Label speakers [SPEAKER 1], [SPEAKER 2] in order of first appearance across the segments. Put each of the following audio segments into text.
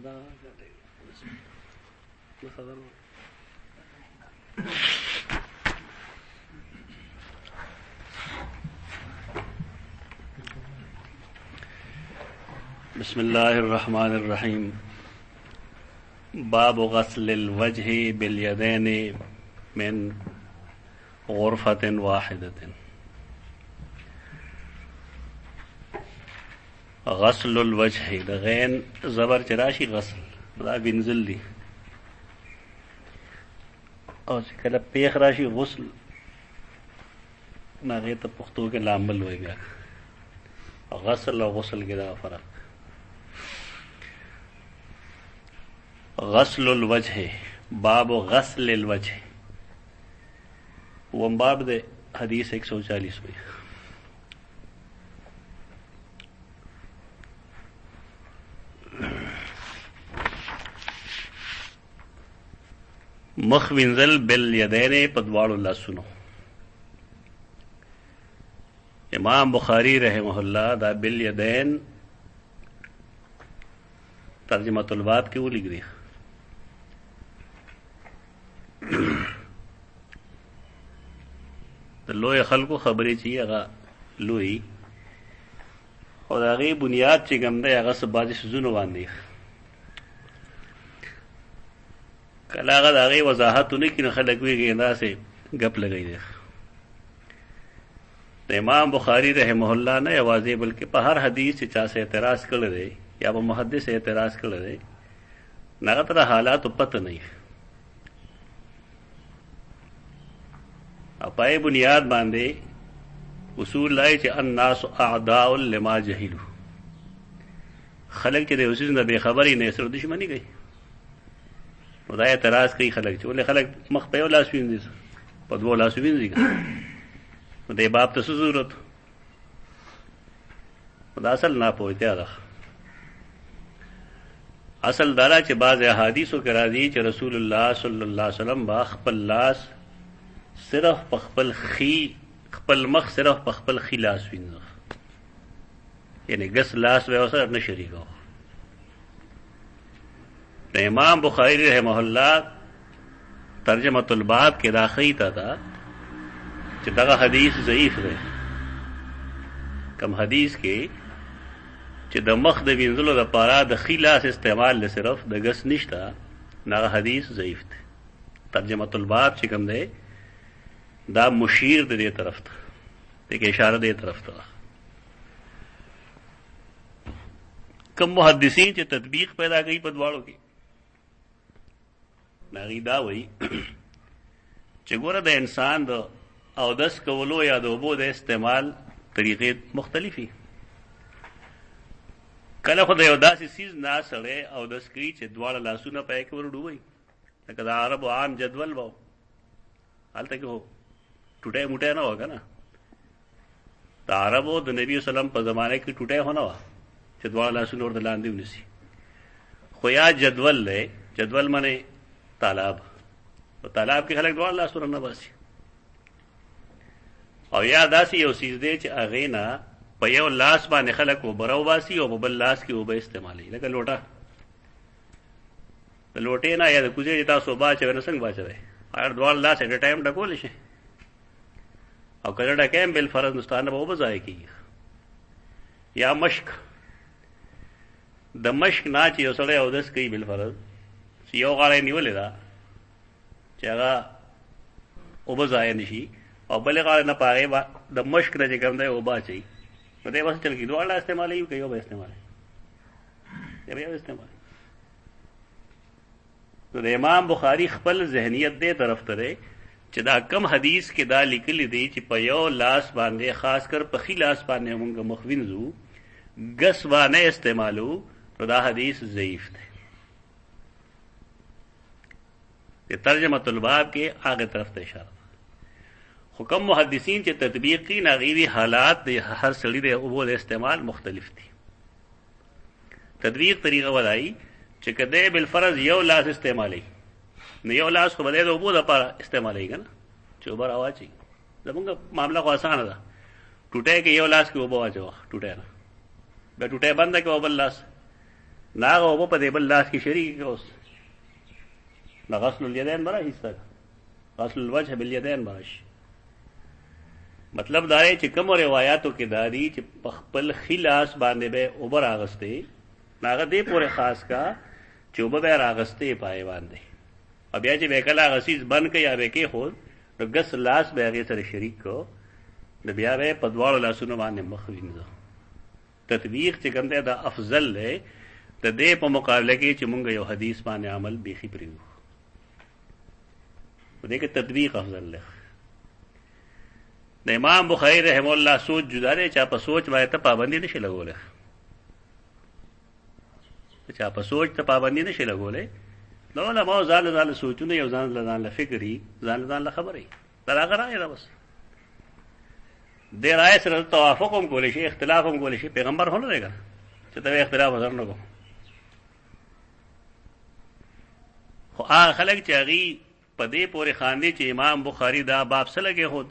[SPEAKER 1] بسم الله الرحمن الرحیم. باب غسل الوجه بالیدین من غرفة واحدة. غسل الوجه د غین زبر چراشی غسل دا بنزل دی او چې کله پیخ راشي غسل ناغه ته پښتو کې لامل وای بیا غسل او غسل کې دا فرق. غسل الوجه باب غسل الوجه وہ باب دے حدیث 140 میں مخ وینزل بالیدین پدوار اللہ سنو. امام بخاری رحمہ اللہ دا بالیدین ترجمۃ الباب کی وہ لکھ دی. د لوی خلکو خبرې چې هغه لوی او د هغې بنیاد چې کوم دی هغه څه بعضې څیزونه باندې کله هغه د هغې وضاحت ونه کړي نو خلک ویږي داسې ګپ لګوي دی. د امام بخاري رحمه الله نه یوازې بلکې په هر حدیث چې چا سه اعتراض کړی دی یا په محدث اعتراض کړی دی نو هغه ته د حالاتو پته نه وي او پای بنیاد باندې اصول لای چې الناس اعداء لما جهلوا. خلک چې د یو څیز نه بې خبرې نه سره دشمني کوي نو دا اعتراض کوي خلک چې ولې خلک مخ په یو لاس وینځي په دوه لاسو وینځي نو دې باب ته څه ضرورت دا اصل ناپوهتیا ده. اصل دارا چې بعض احادیثو کې راځي چې رسول الله صلی الله علیه وسلم با خپل لاس صرف په خپل خپل مخ صرف په خپل خی لاس وینځه یعنی ګس لاس به سره نه شریکو. د امام بخاری رحمه الله ترجمۃ الباب کې دا خیته ده چې دغه حدیث ضعیف دی. کم حدیث کې چې د مخ د وینځلو لپاره د خی لاس استعمال له صرف د ګس نشته نه حدیث ضعیف دی. ترجمۃ الباب چې کوم دی دا مشیر دې طرف ته دغه اشاره دې طرف ته. کوم محدثین چې تطبیق پیدا کوي په دواړو کې ناغي دا وایي چې ګوره د انسان د اودس کولو یا د اوبو د استعمال طریقې مختلفي. کله خو د یو داسې سیز نه سړی اودس کوي چې دواړه لاسونه پای کې ورډوي لکه د عربو عام جدول وو هلته کې هو ټوټه موټه نه وکړه نه. د عربو د نبی وسلم په زمانه کې ټوټه هونه و چې دواړه لاسونه ورته لاندې ونیسي. خو یا جدول دی جدول معنی تالاب په تالاب کې خلک دواړه لاسونه نه باسي او یا داسې یو سیز دی چې هغې نه په یو لاس باندې خلک اوبه راوباسي او په بل لاس کې اوبه استعمالوي لکه لوټه. د لوټې نه یا د کوزې چې تاسو اوبه اچوئ نه څنګه به اچوئ هغه دواړه لاس ایټ ټایم ډکولی شي او کله ډکه هم بالفرض نستانه به اوبه ضایع کېږي. یا مشک د مشک نه چې یو سړی اودس کوي بالفرض چې یو غاړه یې نیولې ده چې هغه اوبه ضایع نه شي او بلې غاړه نه په هغې د مشک نه چې کوم دی اوبه اچوي نو دی بس چل کېږي دواړه استعمالوي که یو به استعمالوي یا به یو استعمالوي. نو د امام بخاري خپل ذهنیت دې طرف ته دی چې دا کم حدیث کې دا لیکلی دی چې په یو لاس باندې خاص کر په خی لاس باندې مونږ مخ وینځو ګس باندې استعمالو نو دا حدیث ضعیف دی. د ترجمۃ الباب کې هغه طرف ته اشاره ده. خو کم محدثین چې تطبیق کوي ناغیوي حالات د هر سړي د اوبو د استعمال مختلف دي. تطبیق طریقه ودایي چې کده بالفرض یو لاس استعمالي نو یو لاس خو به د اوبو دپاره استعمالوي که نه چې اوبه راواچوي. زمونږ معامله خو اسانه ده ټوټی کې یو لاس کې اوبه واچوه ټوټی نه بیا ټوټی بنده کړه او بل لاس ناغه او په دې بل لاس کې شریک اوس د غسل الیدین برا حصہ غسل الوجه بالیدین برش. مطلب دا دی چې کوم روایتو کې دادی چې په خپل خلاص باندې به اوبر اغسته ناغه دې پورې خاص کا چې اوبه به راغسته پای باندې او بیا چې وکلا غسیز بن کې یا به کې خو نو ګس لاس به هغه سره شریک کو د بیا به په دواړو لاسونو باندې مخ وینځو. تطبیق چې کوم دی دا افضل دی د دې په مقابله کې چې مونږ یو حدیث باندې عمل بیخي پریو په دې کې تطبیق افضل دی. د امام بخاری رحم الله سوچ جدا دی چا په سوچ باندې ته پابندي نشي لګولې چا په سوچ ته پابندي نشي لګولې نو له ما ځان سوچونه یو ځان له فکرې ځان له خبرې دا هغه راځي دا بس د رائے سره توافق هم کولی شي اختلاف هم کولی شي پیغمبر هونه دی چې ته اختلاف نظر نه کو خو هغه خلک چې هغه په دې پورې خاندي چې امام بخاری دا باب سره لګي هود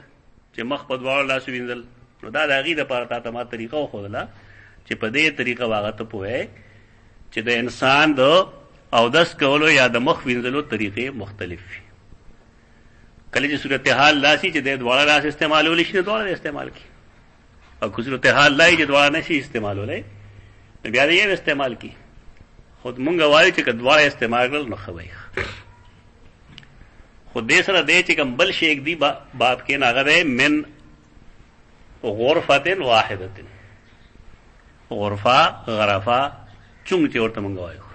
[SPEAKER 1] چې مخ په دواړو لاسو وینځل نو دا د هغې دپاره تا ته ما طریقه وښودله چې په دې طریقه به هغه ته پوهی چې د انسان د اودس کولو یا د مخ وینځلو طریقې مختلف وي. کله چې صورتحال داسي چې د دواړه لاس استعمالولی شي نو دواړه استعمال کړي او که صورتحال دا وي چې دواړه نشي استعمالولی نو بیا د یو استعمال کړي. خو مونږ وایو چې که دواړه استعمال کړل نو ښه وایي. خو دې سره دی چې کوم بل شی دی باب کې نو هغه دی من غرفة واحدة غرفه غرفه چونګ چې ورته مونږ وایو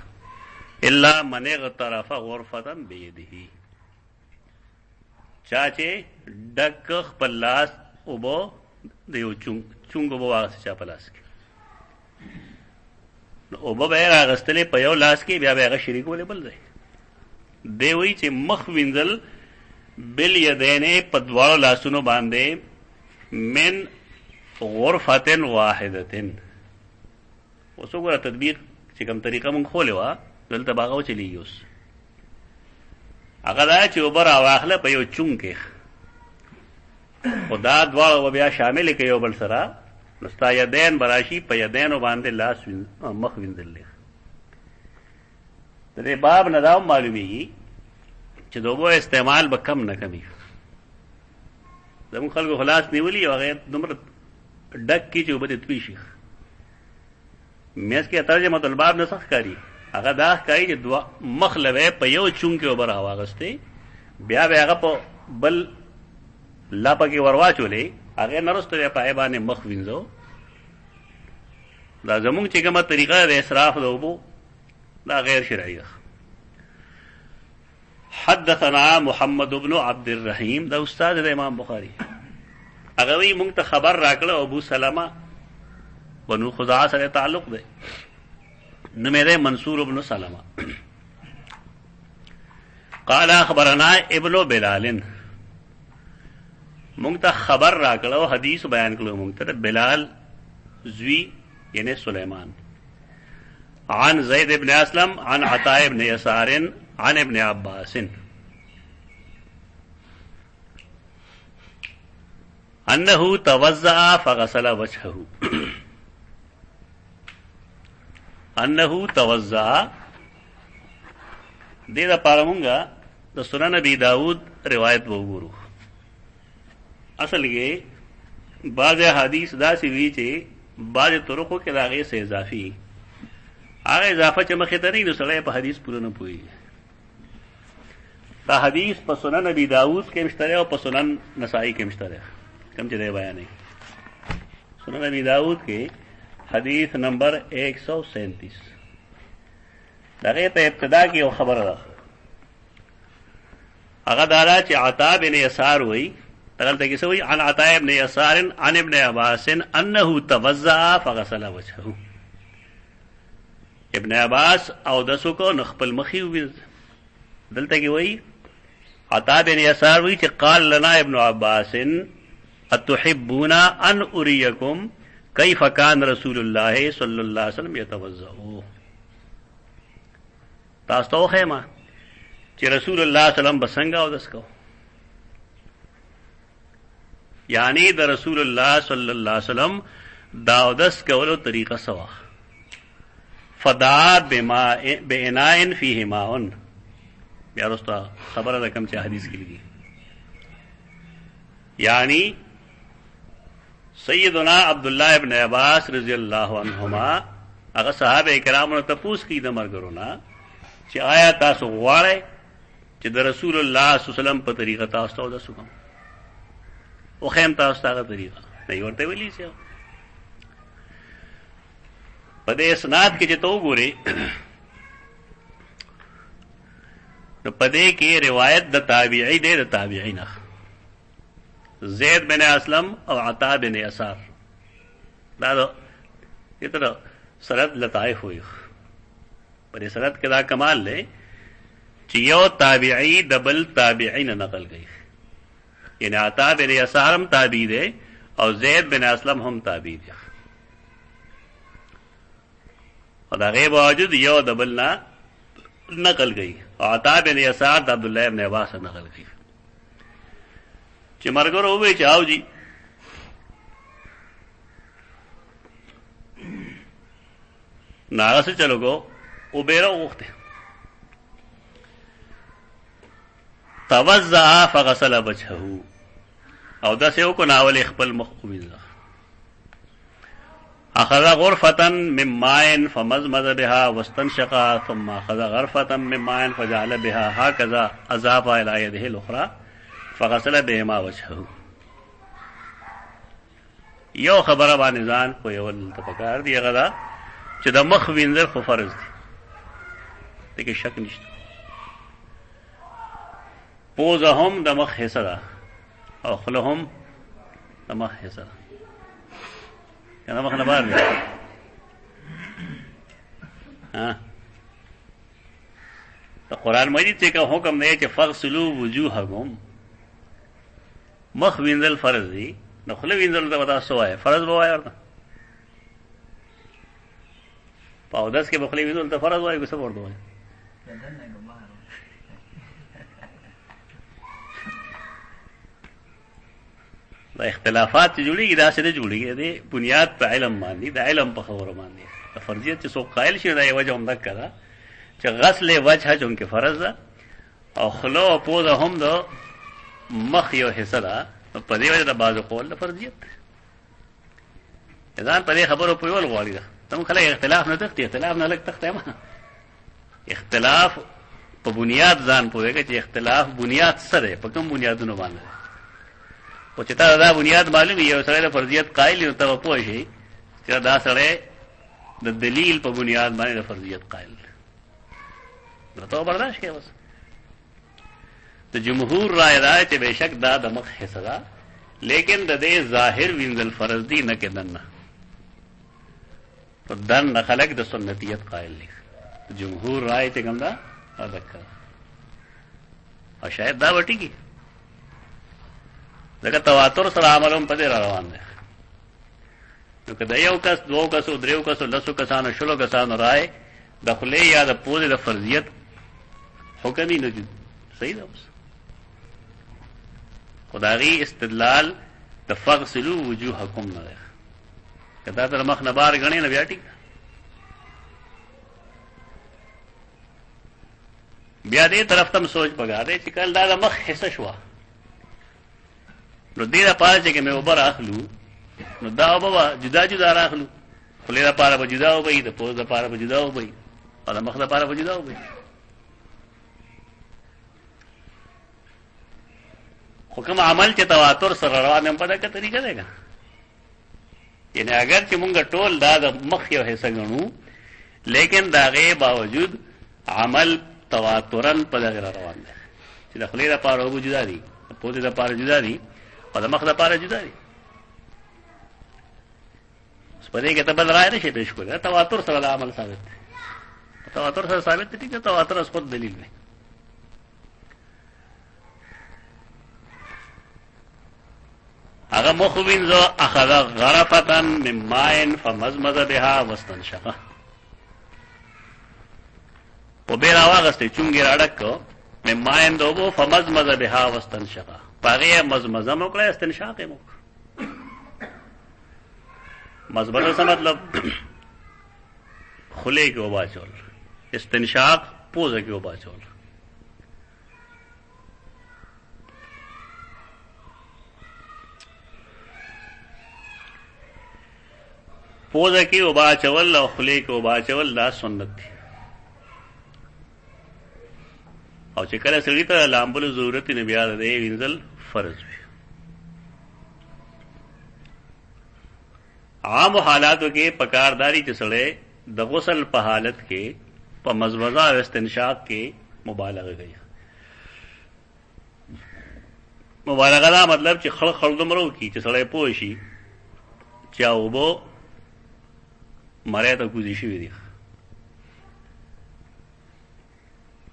[SPEAKER 1] الا من اغترف غرفة بيده چا چې ډک خپل لاس اوبه د یو چونګ اوبه واغسته چا په لاس کې نو اوبه به یې راغستلې په یو لاس کې بیا به هغه شریکولی بل ځای دی وایي چې مخ وینځل بالیدین په دواړو لاسونو باندې من غرفة واحدة. اوس وګوره تطبیق چې کوم طریقه مونږ خولې وه دلته به هغه وچلېږي اوس هغه دا چې اوبه راواخله په یو چونګ کې خو دا دواړه به بیا شاملې کړي یو بل سره نو ستا یدین به راشي په یدینو باندې لاس مخ وینځل. د دې باب نه دا هم معلومېږي چې د اوبو استعمال به کم نه کمي. زموږ خلکو خلاص نیولي او هغه دومره ډک کړي چې اوبه دې توی شي. میز کې ترجمه الباب نه څه ښکاري هغه دا ښکاري چې مخ له په یو چونګ کې اوبه راواغستې بیا به هغه په بل لاپه کې ورواچولې هغې نه وروسته بیا په هغې باندې مخ وینځو. دا زموږ چې کومه طریقه د اسراف د اوبو دا غیر شرعي ده. حدثنا محمد بن عبد الرحیم دا استاد د امام بخاری هغه وی مونږ ته خبر راکړه ابو سلمہ بنو خزاعه سره تعلق دی نوم یې منصور بن سلمہ قال اخبرنا ابن بلال مونږ ته خبر راکړه حدیث بیان کړو مونږ ته بلال زوی یعنی سلیمان عن زید بن اسلم عن عطاء بن يسار عن ابن عباس انه توضأ فغسل وجهه انه توضأ دې لپاره مونږه د سنن ابي داود روایت وګورو. اصل کې بعض حدیث داسې وی چې بعض طرقو کې د هغې څه اضافي هغه اضافه چې مخې ته نه وي نو سړی په حدیث پوره نه پوهېږي. دا حدیث په سنن ابي داود کې هم شته دی او په سنن نسائی کې هم شته دی کوم چې دی بیانوي. سنن ابي داود کې حدیث نمبر 137 د هغې ته ابتدا کې یو خبره ده هغه دا ده چې عطاء بن يسار وایي دلته کې څه وایي عن عطاء بن يسار عن ابن عباس انه توضأ فغسل وجهه. ابن عباس اودسو کو نو خپل مخې ووینځ. دلته کې وایي عطاء بن يسار وایي چې قال لنا ابن عباس اتحبون ان اريكم كيف كان رسول الله صلى الله عليه وسلم يتوضأ. تاسو ته وښیم چې رسول الله صلی الله علیه وسلم به څنګه اودس کو یعنی د رسول الله صلی الله علیه وسلم دا اودس کولو طریقه څه وه. فدعا بإناء فيه ماء. بیا رستا خبره ده کم چې حدیث کې لګي، یعنی سیدنا عبداللہ ابن عباس رضی اللہ عنہما هغه صحابه کرامو ته پوښتنه کوي د مرګرو نه چې آیا تاسو غواړئ چې د رسول الله صلی الله علیه وسلم په طریقه تاسو ته ودسو کوم او خیم تاسو ته طریقه نه ورته ویلی شه. په دې اسناد کې چې تو ګوري نو په دې کې روایت د تابعی دی، د تابعین زید بن اسلم او عطا بن یسار. دا یتر سند لطائف ہوئی پر یہ سند کے دا کمال لے چې یو تابعی د بل تابعی نه نقل گئی، یعنی عطا بن یسار هم تابعی دی او زید بن اسلم هم تابعی دی، اور دا غیب باوجود یو د بل نه نقل گئی او عطا بن یسار د عبداللہ ابن عباس نقل گئی. چې مرګرو وې چې آو جی ناغه سے چلو گو او بیرا وخته توزع فغسل وجهه او داسې وکړو ناول خپل مخ ومینځه. اخذ غرفة من ماء فمزمز بها واستنشق ثم اخذ غرفة من ماء فجعل بها هكذا اضاف الى يده الاخرى فغسل بهما وجهه. یو خبره باندې ځان په یو تفکر دی غدا چې د مخ وینځل خو فرض دي، دغه شک نشته. پوزه هم د مخ حصہ ده او خله هم د مخ حصہ ده، کنه مخ نه بار دی. د قرآن مجید چې کوم حکم دی چې فغسلوا وجوهکم، مخ وینځل فرض دي، نو خله وینځل ته وتا سوای فرض بوای ورته پاو داس کې بخله وینځل ته فرض وای کو څه ورته وای. دا اختلافات چې جوړیږي دا څه جوړیږي دي بنیاد په علم باندې، د علم په خبره باندې. د فرضیت چې څوک قائل شي دا یو وجه هم دک ده چې غسل وجه چون کې فرض ده او خلو او پوزه هم د مخ یو حصہ ده، په دې وجه د بعضو قول د فرضیت ځان په دې خبرو په یول غواړي ده. تم خلک اختلاف نه تختی، اختلاف نه لګ تخته ما اختلاف په بنیاد ځان پوهیږي چې اختلاف بنیاد سره په کوم بنیادونو باندې او چې تا دا بنیاد معلوم یو سره د فرضیت قائل یو ته پوه شي چې دا سره د دلیل په بنیاد باندې د فرضیت قائل نو ته برداشت کوي. بس د جمهور رائے دا چې بشک دا د مخ حصہ ده، لیکن د دې ظاهر وینځل فرض دي نه کې دنه تو دن خلق د سنتیت قائل دي. جمهور رائے چې کوم دا ذکر او شاید دا وټی کی ځکه تواتر سره عملوم په دې روان دي. نو که د یو کس دوه کسو دریو کسو لسو کسانو شلو کسانو رائے د خلی یا د پوزې د فرضیت حکمی نه صحیح ده. اوس خدای استدلال د فغسلوا وجوهکم نه ده، کدا تر مخ نه بار غنی نه بیا ټیک. بیا دې طرف تم سوچ پگا دے چې کله دا مخ حصہ شو نو دې لپاره چې مې وبر اخلو نو دا بابا جدا جدا راخلو، خلی لپاره به جدا وبې، د پوز لپاره به جدا وبې، او د مخ لپاره به جدا وبې. حکم عمل چې تواتر سره روان هم په دغه طریقه دی، یعنی اگر چې مونږ ټول دا د مخ یو حصہ غنو لیکن دا غي باوجود عمل تواترن په دغه روان دی چې د خلی لپاره وبو جدا دي، د پوز لپاره جدا دي، او د مخ لپاره جدا دي. په دې کې ته بل رائے نشي پیش کولای، تواتر سره عمل ثابت دی، تواتر سره ثابت دی چې تواتر اس خود دلیل دی. هغه مخوین زو اخذ غرفه من ماء فمزمز بها واستنشق، په بیره واغسته چونګې راډک من ماء دوبو فمزمز بها واستنشق، پاغه مزمزه مو کړه استنشاق مو. مزمزه څه مطلب؟ خله کې وباچول، استنشاق پوزه کې وباچول. پوزه کې وباچول او خله کې وباچول دا سنت دي. او چې کله سړي ته لامبلو ضرورت نه بیا د وینځل فرض وي. عام حالاتو کې پکارداری چې سړی د غسل په حالت کې په مزمزه او استنشاق کې مبالغه کوي. مبالغه دا مطلب چې خړ خړ دومره وکړي چې سړی پوه شي چې اوبه مړی ته کوزي شوي دي.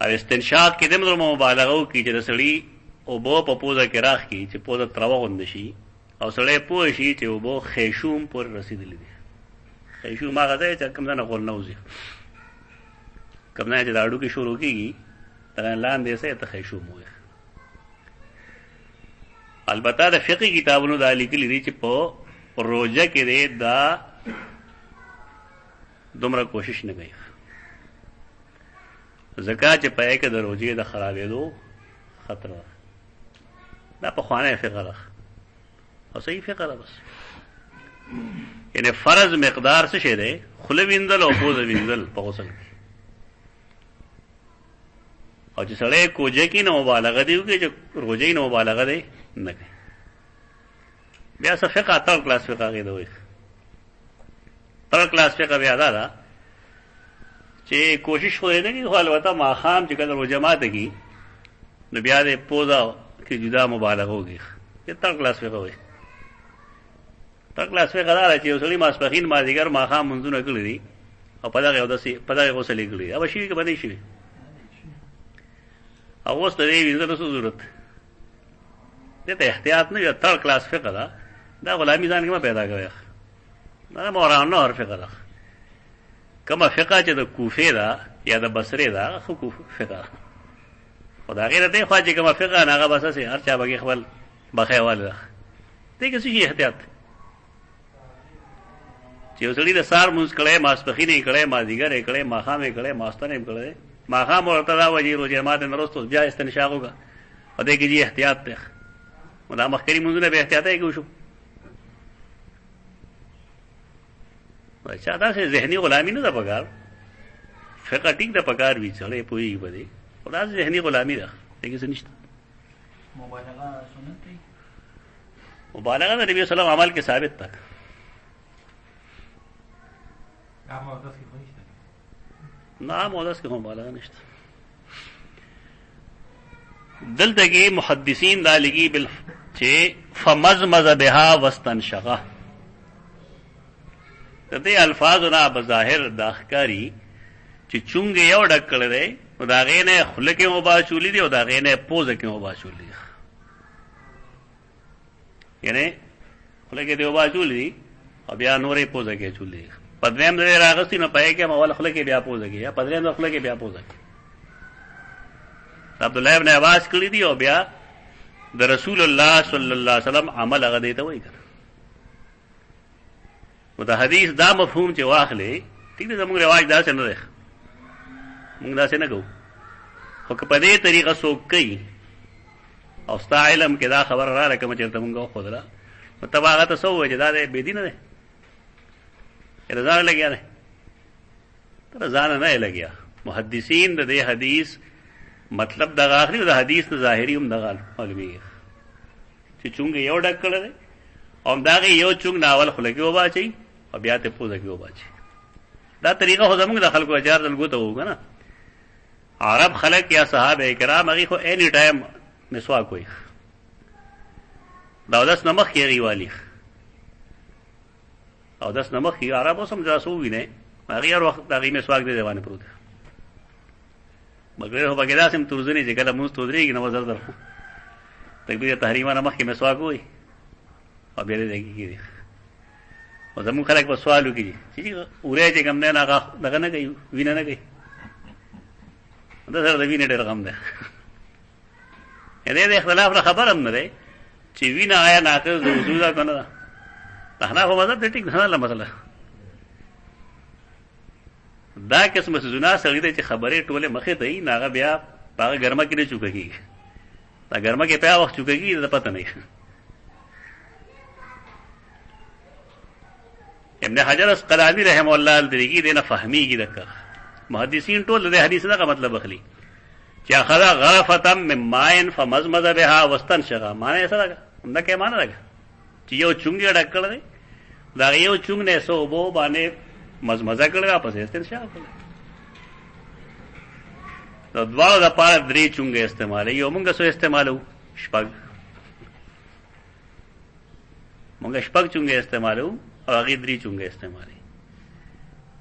[SPEAKER 1] او استنشاق کې دومره مبالغه وکړي چې د سړي اوبه په پوزه کې راخکي چې پوزه تروه غونده شي او سړی پوه شي چې اوبه خیشوم پورې رسېدلي دي. خیشوم هغه ځای چې کوم ځای نه غول نه وځي، کوم ځای چې د هډوکي شروع کېږي هغه لاندې ځای ته خیشوم وایي. البته د فقهي کتابونو دا لیکلي دي چې په روژه کې دی دا دومره کوشش نه کوي، ځکه چې پای کې د روژې د خرابېدو خطر ده. دا پخوانی فقه ده او صحیح فقه ده. بس یعنی فرض مقدار څه شی دی؟ خوله وینځل او پوزه وینځل په غسل کې. او چې سړی کوجه کې نه مبالغه دی وکړي، چې روژې نه مبالغه دی نه کوي. بیا څه فقه تر کلاس فقه هغې ته وایي. تر کلاس فقه بیا دا ده چې کوشش خو یې نه کوي، خو البته ماښام چې کله روژه ماته کي نو بیا د پوزه کې جدا مبالغه وکړي. تر کلاس فقه وایي. تر کلاس فقه دا ده چې یو سړي ماسپښین مازدیګر ماښام منځونه کړي دي او په دغه غسل یې کړي دي. به شوي که به نه شوي؟ او اوس د دې وینځلو څه ضرورت؟ دې ته احتیاط نه وي. تر کلاس فقه ده. دا غلامي ځان کې مه پیدا کوئ. دا مورانو هر فقه ده. کومه فقه چې د کوفې ده یا د بصرې ده هغه ښه فقه ده. خو د هغې نه دې خوا چې کومه فقه نه هغه بس هسې هر چا پکې خپل بخیواله ده. دې کې څه شي احتیاط دی چې یو سړي د سهار مونځ کړی، ماسپښین یې کړی، مازدیګر یې کړی، ماښام یې کړی، ماسپښین یې کړی، ماښام ورته دا وایي روژې ماتې نه وروسته بیا استنشاق وکړه. او دې کې جي احتیاط دی. نو دا مخکري مونځونه بې احتیاطه یې وشو. چا داسې ذهني غلامي نه ده پکار. فقه ټیک ده پکار وي سړی پوهېږي په دې، خو داسې ذهني غلامي ده دې کې څه نشته. مبالغه د نبي صلی الله عمل کې ثابت ده. نه مودس کې مبالغه نشته. دلته کې محدثین دا لګي بل چې فمزمز بها واستنشقه. د دې الفاظو نه بظاهر دا ښکاري چې چونګې یو ډک کړی دی نو د هغې نه خوله کې وباچولي دي او د هغې نه پوزه کې وباچولي دي. یعنې خوله کې دې وباچولي دي او بیا نورې پوزه کې اچولي دي. په درېیم ځای راغستي نو پای کې هم اول خوله کې بیا پوزه کې، یا په درېیم ځای خوله کې بیا پوزه کې. عبدالله ابن عباس کړي دي او بیا د رسول الله صلی الله علیه وسلم عمل هغه دی ته وایي. نو د حدیث دا مفهوم چې واخلې ټیک دی، زموږ رواج داسې نه دی، موږ داسې نه کوو. خو که په دې طریقه څوک کوي او ستا علم کې دا خبره راغله کومه چېرته مونږ وښودله نو ته به هغه ته څه ووایې چې دا دی بېدینه دی، یا د ځانه لګیا دی؟ ته د ځانه نه یې لګیا. محدثین د دې حدیث مطلب دغه اخلي او د حدیث د ظاهري هم دغه معلومېږي چې چونګې یو ډک کړی دی او همدغې یو چونګ نه اول خوله کې وباچوي او بیا ته پوزه کې وباچوي. دا طریقه خو زموږ د خلکو اجار دلګو ته وو که نه. عرب خلک یا صحابه کرام هغې خو اینی ټایم مسواک وایي. د اودس نه مخکې هغې والي، اودس نه مخکې عرب اوس هم داسې ووینئ هغې هر وخت د هغې مسواک دې باندې پروت دی. مګر خو پکې داسې هم تورځنې چې کله مونځ تودرېږي نو وزر در تکبیر تحریمه نه مخکې مسواک وایي او بیا دې ځای کې کېږي. او زموږ خلک به سوال وکړي چې وری چې کوم دی نه هغه دغه نه کوي، وینه نه کوي. د سره د وینې ډېر غم دی. د اختلاف نه خبر هم نه دی چې وینه آیا ناقص د وضو ده که نه ده. د حنفو مذهب ته ټیک نه ده مسله. دا قسم سيزونه سړی دی چې خبرې ټوله مخې ته وي، نو هغه بیا په هغه ګرمه کې نه چوکه کېږي. دا ګرمه کې په هغه وخت چوکه کېږي، د پته نه. ابن حجر اسقلاني رحمه الله دلګي دینه فهميږي دغه محدثین ټول د حدیث دغه مطلب اخلي چې اخذ غرفه من ماء فمزمز بها واستنشق. معنی سره دا کې معنی راغی چې یو چونګي ډکړ دی، دا یو چونګ نه سو بو باندې مزمزه کړل، پس استنشاق کړل. د دوالو د پاره درې چونګې استعمال یو مونږه سو استعمالو شپږ، مونږه شپږ چونګې استعمالو او هغه درې چونګې استعمالي.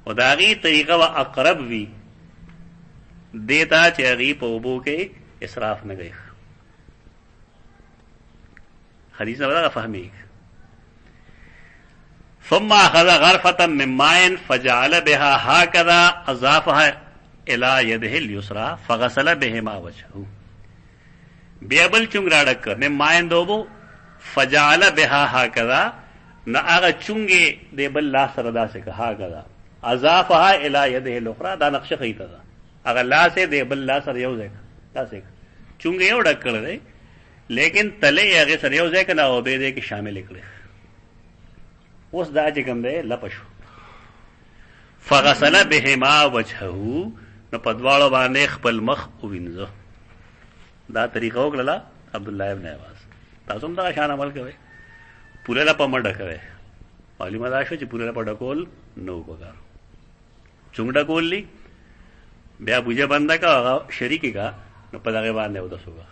[SPEAKER 1] او دا هغه طریقه وا اقرب وی دیتا چې هغه په وبو کې اسراف نه کوي. حدیث نه ولا فهمي. ثم اخذ غرفه من ماء فجعل بها هكذا اضافها الى يده اليسرى فغسل بهما وجهه. بيبل چونګ راډک مې ماين دوبو فجعل بها هكذا، نہ هغه چونګې د بل لاس سره داسې که هكذا اضافها الى يده الاخرى. دا نقشه خیته ده، هغه لاس د بل لاس سره یو ځای داسې چونګې یو ډک کړی دی، لیکن تلې هغه سره یو ځای کنه او به دې کې شامل کړي. اوس دا چې کوم دی لپشو فغسل بهما وجهه، نو په دواړو باندې خپل مخ ووینځه. دا طریقه وکړه عبد الله ابن عباس. تاسو هم دا شان عمل کوئ، پوره لا په منډه کوي. معلومه دا شو چې پوره لا په ډکول نو وکړه، چونګ ډکوللی بیا بوجه بنده کا هغه شریکی کا، نو په دغه باندې ودسوګه.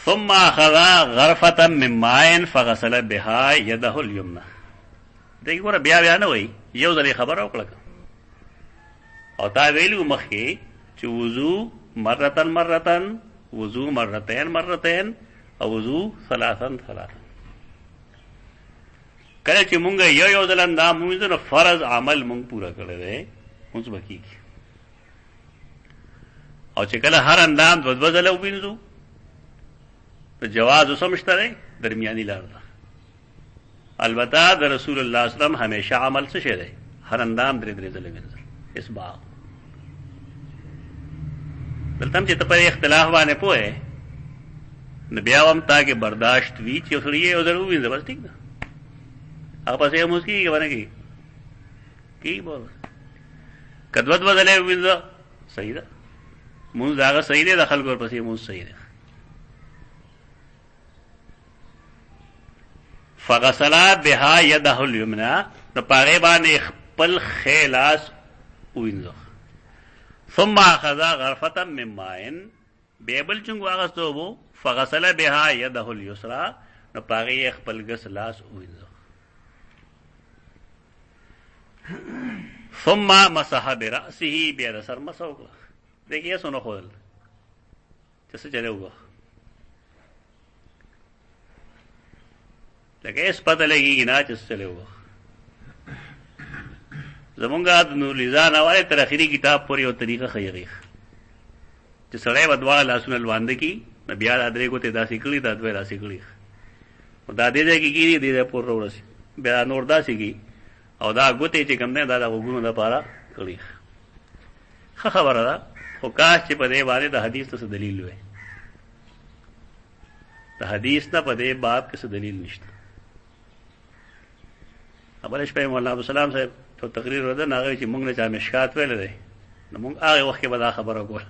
[SPEAKER 1] ثم اخذ غرفه من ماء فغسل بها يده اليمنى. دغه ور بیا نه وای، یو ځلې خبر وکړه او تا ویلو مخکې چې وضو مرتن مرتن، وضو مرتين مرتين، او وضو ثلاثا ثلاثا. کله چې مونږ یو ځل اندام مونږ نو فرض عمل مونږ پورا کړی دی، مونږ بکی او چې کله هر اندام دو ځله وینځو نو جواز سمشته دی، درمیاني لار ده. البته د رسول الله صلی الله علیه وسلم همیشه عمل څه شه دی، هر اندام درې درې ځله وینځل اسباغ. دلته چې ته په اختلاف باندې پوهې نو بیا هم تا کې برداشت وي چې سړی یو ځل ووینځه بس ټیک ده، هغه پسې موږ کېږي باندې کېږي کېږي به که دوه دوه ځله ووینځه صحیح ده، مونځ هغه صحیح دی، د خلکو ورپسې مونځ صحیح دی. فغسل بها يده اليمنى، نو په هغې باندې خپل ښی لاس ووینځه. ثم اخذ غرفه من ماء، بیا بل چونګ واغستو وو فغسل بها يده اليسرى، نو په هغې خپل ګس لاس ووینځه. ثم مسح برأسه، بیا د سر مسح وکړه. دغه یې سونه خول چې څه چلے وګه لکه اس پته لګي نه چې څه چلے وګه. زمونږه د نور لیزان اوله تر اخري کتاب پورې یو طریقه خیغي چې سړی بدواله لاسونه لوانده کی، بیا د درې ګوتې داسې کړي، دا دوی داسې کړي، او دا دې ځای کې کېږي دې پور ورسي، بیا نور داسې کی، او دا ګوتې چې کوم دی دا د غوږونو دپاره کړي. ښه خبره ده، خو کاش چې په دې باندې د حدیث څه دلیل وی. د حدیث نه په دې باب کې څه دلیل نشته. بله شپه مولانا عبدالسلام صاحب تو تقریر وده نو هغه چې موږ نه چا مشکات ویلی دی، نو موږ هغه وخت کې به دا خبره وکړه،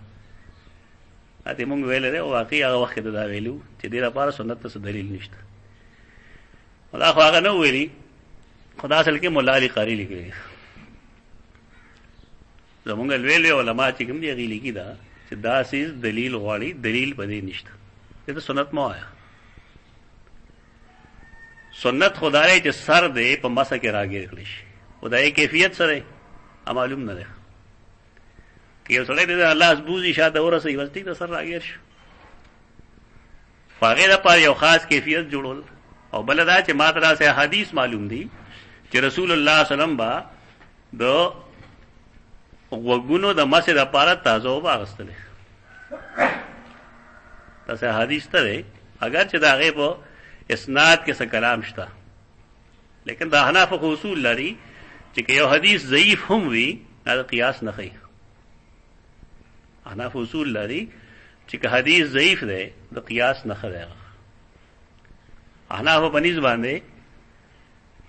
[SPEAKER 1] هغې موږ ویلی دی او واقعي هغه وخت کې دا ویلي چې دې لپاره سنت ته څه دلیل نشته. دا خو هغه نه ویلي، خو دا اصل کې ملا علي قاري لیکلي. زمونږ لوی علما چې کوم دي هغې لیکي دا چې دا سیز دلیل غواړي، دلیل په دې نشته. دې ته سنت مه وایه. سنت خدا دی چې سر دی په مسه کې راګیر کړی شي، خدای کیفیت سره معلوم نه دی. که یو سړی دی الله ازبوزي شاته ورسوي بس ټیک ده، سر راګیر شو. خو هغې دپاره یو خاص کیفیت جوړول. او بله دا چې ما ته داسې حدیث معلوم دی چې رسول الله صلی الله علیه وسلم به د غوږونو د مسې دپاره تازه اوبه اخیستلې. داسې حدیث ته دی، اگر چې د هغې په اسناد کې څه کلام شته، لیکن د احنافو خو اصول لري چې که یو حدیث ضعیف هم وي دا قیاس نه کوي. احناف اصول لري چې که حدیث ضعیف دی د قیاس نه کوي. احناف په نسبت باندې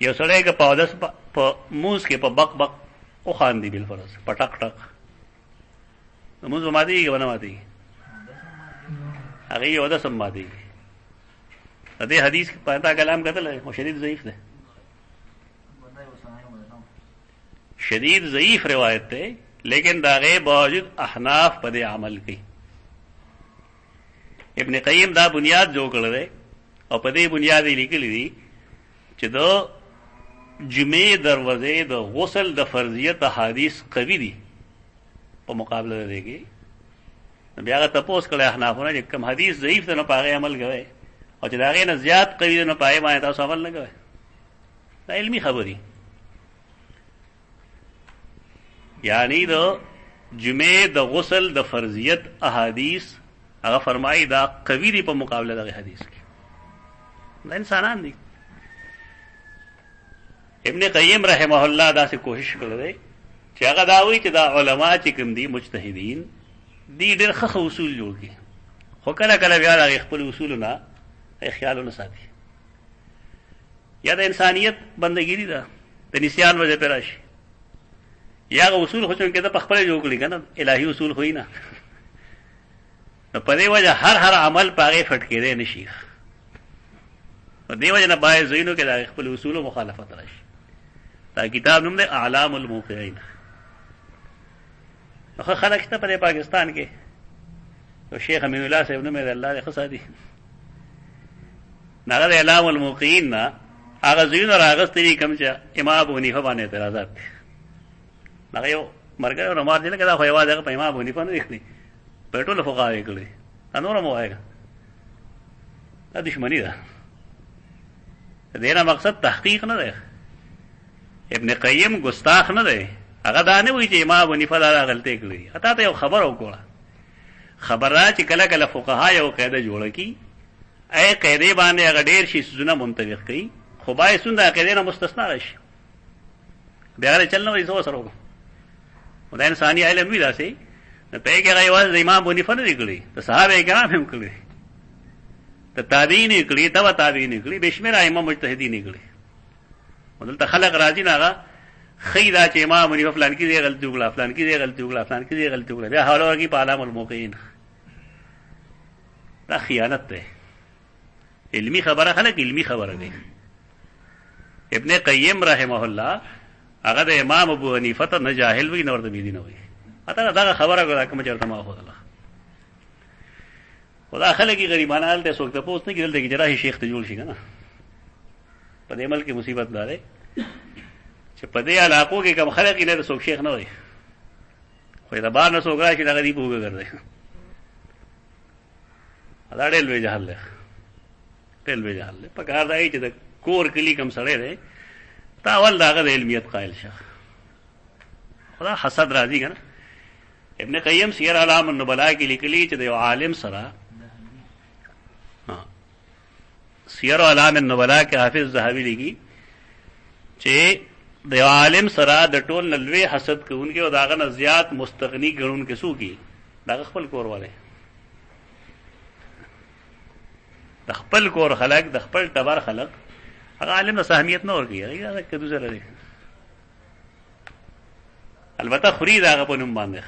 [SPEAKER 1] یو سړی که په اودس په موز کې په بق بق او خاندي بالفرض په ټک ټک د موز ماتېږي که نه ماتېږي؟ هغه یې اودس هم ماتېږي. د دې حدیث په تا کلام کتلی خو شدید ضعیف دی، شدید ضعیف روایت دی، لیکن دا غیر باوجود احناف په دې عمل کوي. ابن قیم دا بنیاد جوړ کړی دی او په دې بنیاد یې لیکلی دي چې د جمعې دروازې د غسل د فرضیت احادیث قوي دي په مقابله د دې کې. بیا هغه تپوس کړی احنافونه چې کوم حدیث ضعیف دی نو په هغې عمل کوئ، او چې د هغې نه زیات قوي دی نو په هغې باندې تاسو عمل نه کوئ. دا علمي خبرې یعنی د جمعې د غسل د فرضیت احادیث هغه فرمایي دا قوي دي په مقابله دغه حدیث کې. دا انسانان دي. ابن قیم رحمه الله داسې کوشش کړی دی چې هغه دا وایي چې دا علما چې کوم دي مجتهدین دي ډېر ښه اصول جوړ کړي، خو کله کله بیا د هغې خپل اصولو نه خیال ونه ساتي. یا د انسانیت بندګیري ده، د نسیان وجه پې راشي، یا هغه اصول خو چونکې ده په خپله جوړ کړي که نه، الهي اصول خو یې نه. نو په دې وجه هر عمل په هغې فټ کېدی نه شي. په دې وجه نه باید ځایونو کې د هغې خپل اصولو مخالفت راشي. دا کتاب نوم دی اعلام الموقعین. ښه خلک شته په دې پاکستان کې، یو شیخ امین الله صاحب نوم یې دی، الله دې ښه ساتي. هغه د اعلام الموقعین نه هغه ځایونه راغستي دي کوم چې امام ابو حنیفه باندې اعتراضات دي. هغه یو مرګ یو رمار دی لکه دا خو یوازې هغه په امام ابو حنیفه نه دي کړي، په ټولو فقهاو یې کړي. دا نور هم ووایه، دا دشمني ده. د دې نه مقصد تحقیق نه دی. ابن قیم ګستاخ نه دی. هغه دا نه وایي چې امام ابو حنیفه دا غلطۍ کړې. تا ته یو خبره وکړه، خبره چې کله کله فقها یو قاعده جوړه کړي، ای قاعدې باندې هغه ډېر شي څیزونه منطبق کوي، خو باید څومره د قاعدې نه مستثنا راشي. بیا هغه چل نه وایي څه ورسره وکړو. خو دا انساني علم وي داسې، نو په یې کې هغه یوازې د امام ابو حنیفه نه دي کړي، د صحابه کرام هم کړي، د تابعین یې کړي، تبع تابعین یې کړي، بې شمېره ائمه مجتهدین یې کړي. او دلته خلک راځي نه هغه ښیي دا چې امام ابو حنیفه فلان کې دې غلطي وکړه، فلان کې دې غلطي وکړه، فلان کې دې غلطي وکړه، بیا حواله ورکړي په اعلام الموقعین. دا خیانت دی. علمی خبره خلک علمی خبره دی. ابن قیم رحمه الله هغه د امام ابو حنیفه ته نه جاهل وي نه ورته بېدینه وي. اته دغه خبره کوله کومه چې ورته ما ښودله. خو دا خلک یې غریبانه هلته څوک تپوس نه کړي، دلته کې چې راشي شیخ ته جوړ شي که نه. په دې ملک کې مصیبت دا دی چې په دې علاقو کې کوم خلک یې نه د څوک شیخ نه وایي، خو د بار نه څوک راشي دغه دې په اوږه ګرځي. دا ډېر لوی جهل دی، ډېر لوی جهل دی. په کار دا چې د کور کلي کوم سړی دی تا اول د هغه د علمیت قایل شه. خدا حسد راځي که نه. ابن قیم سیر اعلام النبلاء کې لیکلي چې د یو عالم سره، سیر اعلام النبلاء کې حافظ ذهبي لیکي چې د یو عالم سره د ټول نه لوی حسد کوونکي او د هغه نه زیات مستغني ګڼونکي څوک دي؟ د هغه خپل کور والی، د خپل کور خلک، د خپل ټبر خلک. هغه عالم ته اهمیت نه ورکوي، هغه کدو سره دی. البته خوري د هغه په نوم باندې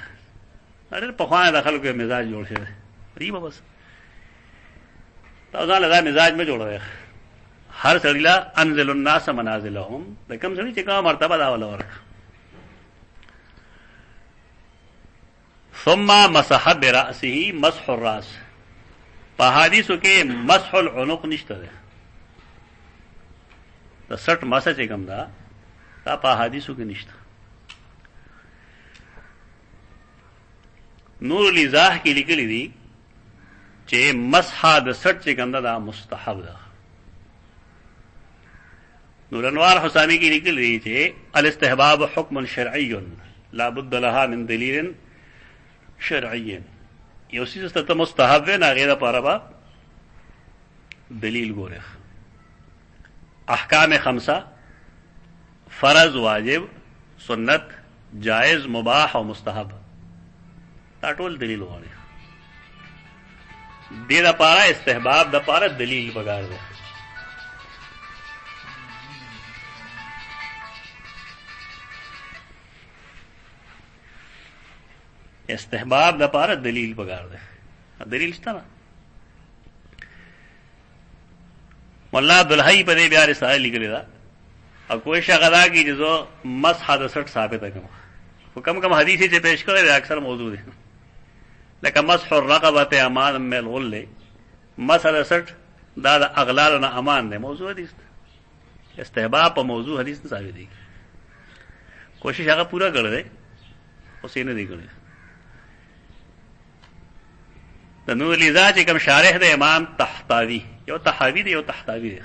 [SPEAKER 1] ډېر پخوانه د خلکو یو مزاج جوړ شوی دی. بس تاسو ځان له دا مزاج مه جوړوئ. هر سړي له انزل الناس منازلهم، د کوم سړي چې کومه مرتبه دا وله ورکړه. ثم مسح برأسه مسح الراس. په حدیثو کې مسح العنق نشته ده. د سټ مسح چې کوم ده دا په حدیثو کې نشته. نور الايضاح کې لیکلي دي چې مسح د سټ چې کوم ده دا مستحب ده. نور انوار حسامی کې لیکلي دي چې الاستحباب حکم شرعي لا بد لها من دلیل شرعي. یو څیز ته مستحب نه هغې دپاره به دلیل ګورې. احکام خمسه فرض، واجب، سنت، جائز، مباح او مستحب دا ټول دلیل غواړي. دې دپاره استحباب دپاره دلیل پکار دی. استحباب دپاره دلیل پکار دی. دلیل شته نه. مولا عبدالحی په دې بیا رساله لیکلې ده او کوشش هغه دا کړي چې زه مسح د سټ ثابته کړم. خو کم حدیث چې پیش کړی دی اکثر موضوع دی، لکه مسح الرقبة امان من الغل، مسح د سټ دا د اغلال نه امان دی، موضوع حدیث دی. استحباب په موضوع حدیث نه ثابت دی. کوشش هغه پورا کړی دی، اوس یې نه دی کړی. د نور لیزا چې کوم شارح د امام تحتاوی، یو تحاوی دی یو تحتاوی دی.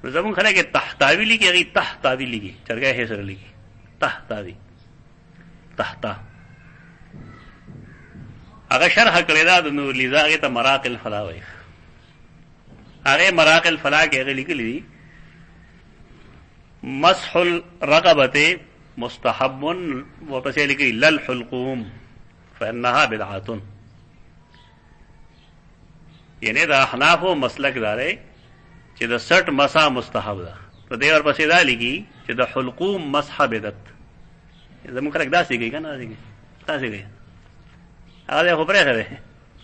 [SPEAKER 1] نو زمون خلک تحتاوی لیکي، هغه تحتاوی لیکي، چرګه هي سره لیکي تحتاوی تحتا. هغه شرح کړی دا د نور لیزا، هغه ته مراق الفلا وایي. هغه مراق الفلا کې هغه لیکلي دي مسح الرقبة مستحب ورپسې لیکي للحلقوم فإنها بدعة. یعنی دا احنافو مسلک داره چې د سټ مسح مستحب ده، په دې ورپسې دا لیکي چې د حلقوم مسح بدعت. زموږ خلک داسې کوي که نه داسې کوي؟ داسې کوي. هغه خو پرېښی دی،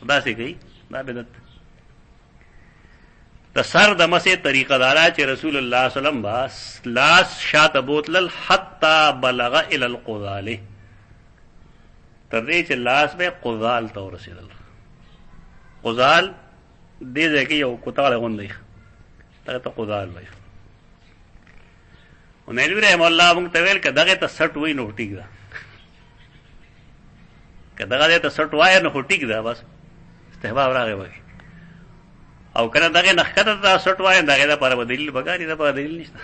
[SPEAKER 1] داسې کوي، دا بدعت. د سر د مسح طریقه داره چې رسول الله صلی الله علیه وسلم با لاس شاته بوتلل حتی بلغ الی القذال، تر دې چې لاس به قذال ته ورسېدل. قذال دې ځای کې یو کوتاړی غوندی، دغه ته قذال وایي. نیلوي رحمه الله موږ ته ویل که دغې ته سټ وایي نو ټیک ده، که دغه ځای ته سټ وایه نو خو ټیک ده، بس استحباب راغی وایي. او که نه دغې نه ښکته ته سټ وایه د هغې دپاره به دلیل پکار دي، دپاره دلیل نشته.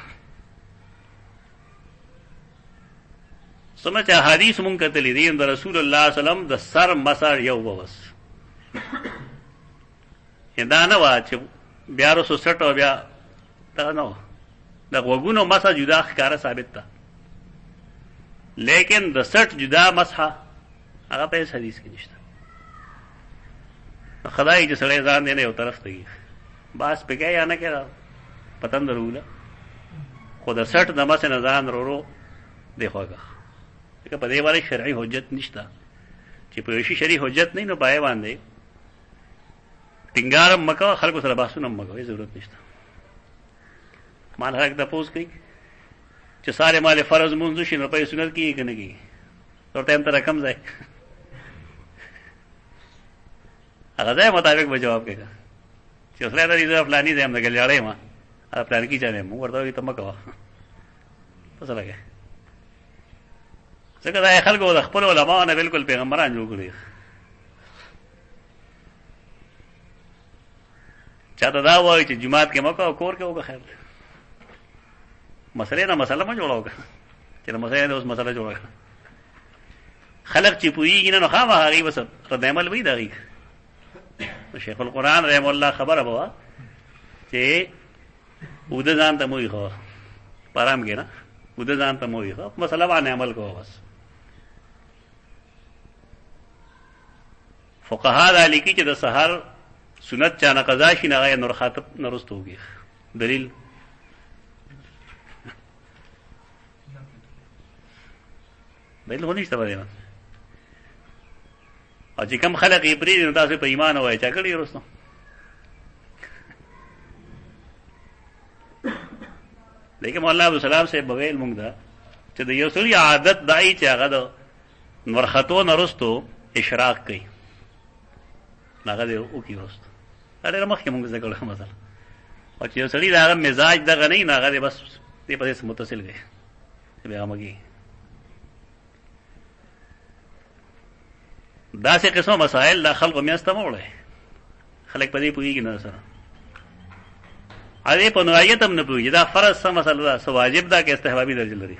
[SPEAKER 1] څومره چې احادیث مونږ کتلي دي د رسول الله صلی الله علیه وسلم د سر مسح یو به بس، دا نه وه چې بیا رسو سټ او بیا دغه نه وه. د غوږونو مسح جدا ښکاره ثابت ده، لیکن د سټ جدا مسح هغه په هېڅ حدیث کې نشته. خدای چې سړی ځان دی نه یو طرف ته کي، باس پې کوي یا نه کوي پتن دروله، خو د سټ د مسح نه ځان ورو دی خوږه. که په دې باندې شرعي حجت نشته، چې په یو شي شرعي حجت نه نو په هغې باندې ټینګار هم مه کوه، خلکو سره بحثونه هم مه کوه، ضرورت نشته. مال خلک تپوس کوي چې سارې مالې فرض مونځ شي نو په یې سنت کېږي که نه کېږي، ورته یم ته رقم ځای هغه ځای مطابق به جواب کوي چې اوسلی ته دي زه فلاني ځای یم د ګلیاړی یم، هغه پلانکي چا یم، ورته وایي ته مه کوه، پسه لګی. ځکه دا خلکو د خپلو علماو نه بلکل پیغمبران جوړ کړي. چاته دا وایي چې جومات کې مه کوه، کور کې وکړه، خیر مسلې نه مسله مه جوړه وکړه چې د مسلې نه اوس مسله جوړه کړه. خلک چې پوهېږي نه نو خامخا هغوی بس رد عمل وي د هغوی. شیخ القرآن رحمه الله خبره به وه چې اوده ځان ته مه ویښوه، په ارام کې نه، اوده ځان ته مه ویښوه، مسله باندې عمل کوه بس. فقها دا لیکي چې د سحر سنت چا نه قضا شي نه هغه نور خاطب نه رسته وږي. دلیل دلیل خو نشته په دې باندې. او چې کوم خلک یې پرېږدي نو تاسو په ایمان ووایئ چا کړي وروستو. لیکن مولانا عبدالسلام صاحب به ویل مونږ ته چې د یو سړي عادت دا وي چې هغه د نورختو نه وروستو اشراق کوي، هغه دې وکړي وروستو. دا ډېره مخکې مونږ زده کړو مثلا. او چې یو سړي د هغه مزاج دغه نه وي نو هغه دې بس دې په دې متصل کوي چې بېغمه کېږي. داسې قسمه مسائل دا خلقو منځ ته مه وړئ، خلک په دې پوهېږي نه سره، هغې په نوعیت هم نه پوهېږي دا فرض څه مسله ده، څه واجب ده که استحبابي درجه لري.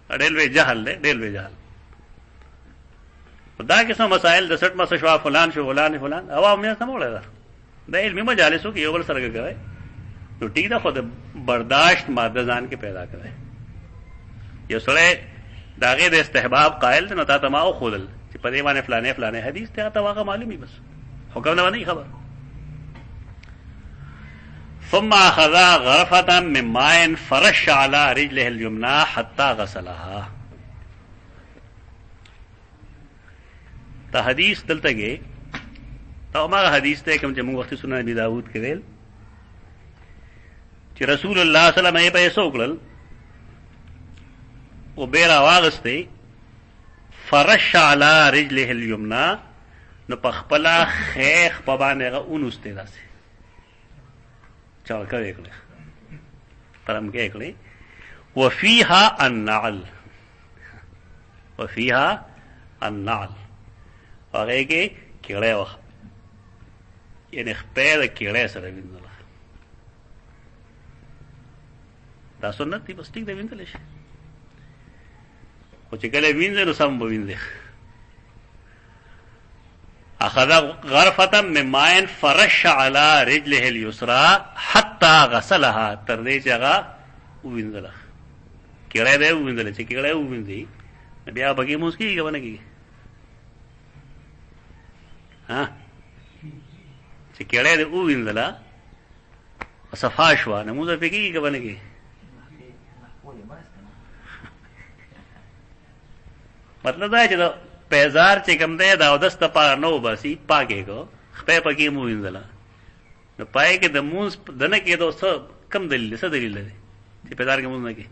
[SPEAKER 1] ډېر لوی جهل دی، ډېر لوی جهل. دا قسمه مسائل د سټ مسه شوه، فلان شو فلان فلان عوام منځ ته مه وړئ. دا علمي مجالسو کې یو بل سره کوئ، نو ټیک ده، خو د برداشت ماده ځان کې پیدا کړی. یو سړی د هغې د استحباب قائل دی، نو تا ته ما وښودل چې په دې باندې فلانې فلانې حدیث دی، ته هغه معلوم وي، بس حکم نه به نه خبر. ثم اخذ غرفة من ماء فرش على رجله اليمنى حتى غسلها. تا حدیث دلته کې تا ما حدیث ته کوم چې موږ وخت سنن ابي داود کې ویل چې رسول الله صلی الله علیه وسلم یې پیسې وکړل او بیره واغسته، فرش على رجله اليمنى، نو په خپل خیخ په باندې هغه اونسته داسې چاکه وکړه، پرم کې کړې. وفيها النعل، وفيها النعل، هغه کې کېړې وخت یعنی خپې د کېړې سره وینځل. دا سنت دی، بس ټیک دی وینځل شي، خو چې کله وینځي نو سم به وینځي. اخذ غرفة من ماء فرش على رجله اليسرى حتى غسلها، تر دې چې هغه وینځله، کېړې دې وینځله. چې کېړې وینځي بیا بګي موږ کېږي ونه کېږي، ها چې کېړې دې وینځله صفا شوه، نو موږ پکې کېږي ونه کېږي. مطلب دا چې دا پیزار چې کوم دی دا اودس دپاره نه وباسي، پاکې کو خپې پکې مو وینځله، نو پای کې د مونځ د نه کېدو څه کم دلیل، څه دلیل دی چې پیزار کې مونځ نه کېږي؟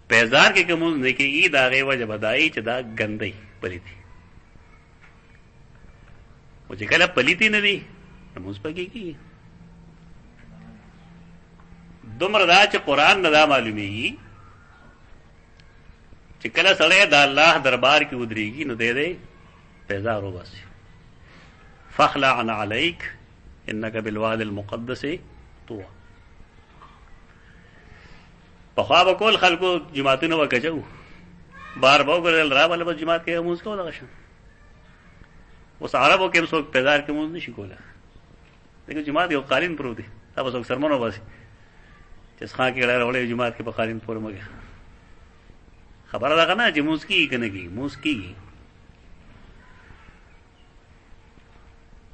[SPEAKER 1] پیزار کې که مونځ نه کېږي د هغې وجه به دا وي چې دا ګندی پلیتي، خو چې کله پلیتي نه دي نو مونځ پکې کېږي. دومره دا چې قرآن نه دا معلومېږي چې کله سړی د الله دربار کې ودرېږي نو دی دی پیزار وباسي. فاخلع عن عليك انك بالوادي المقدس طوى. پخوا به کول خلکو جماعتونه به کچو، بار به وګرځېدل را بله به جماعت کې لمونځ کوو دغه شان. اوس عربو کې هم څوک پیزار کې لمونځ نه شي کولی، ځکه جماعت یو قالین پروت دی، دا به څوک سرمن وباسي چې څښا کې ډېر وړی جماعت کې په قالین پورې مګي. خبره ده نه چې مونځ کېږي که نه کېږي، مونځ کېږي.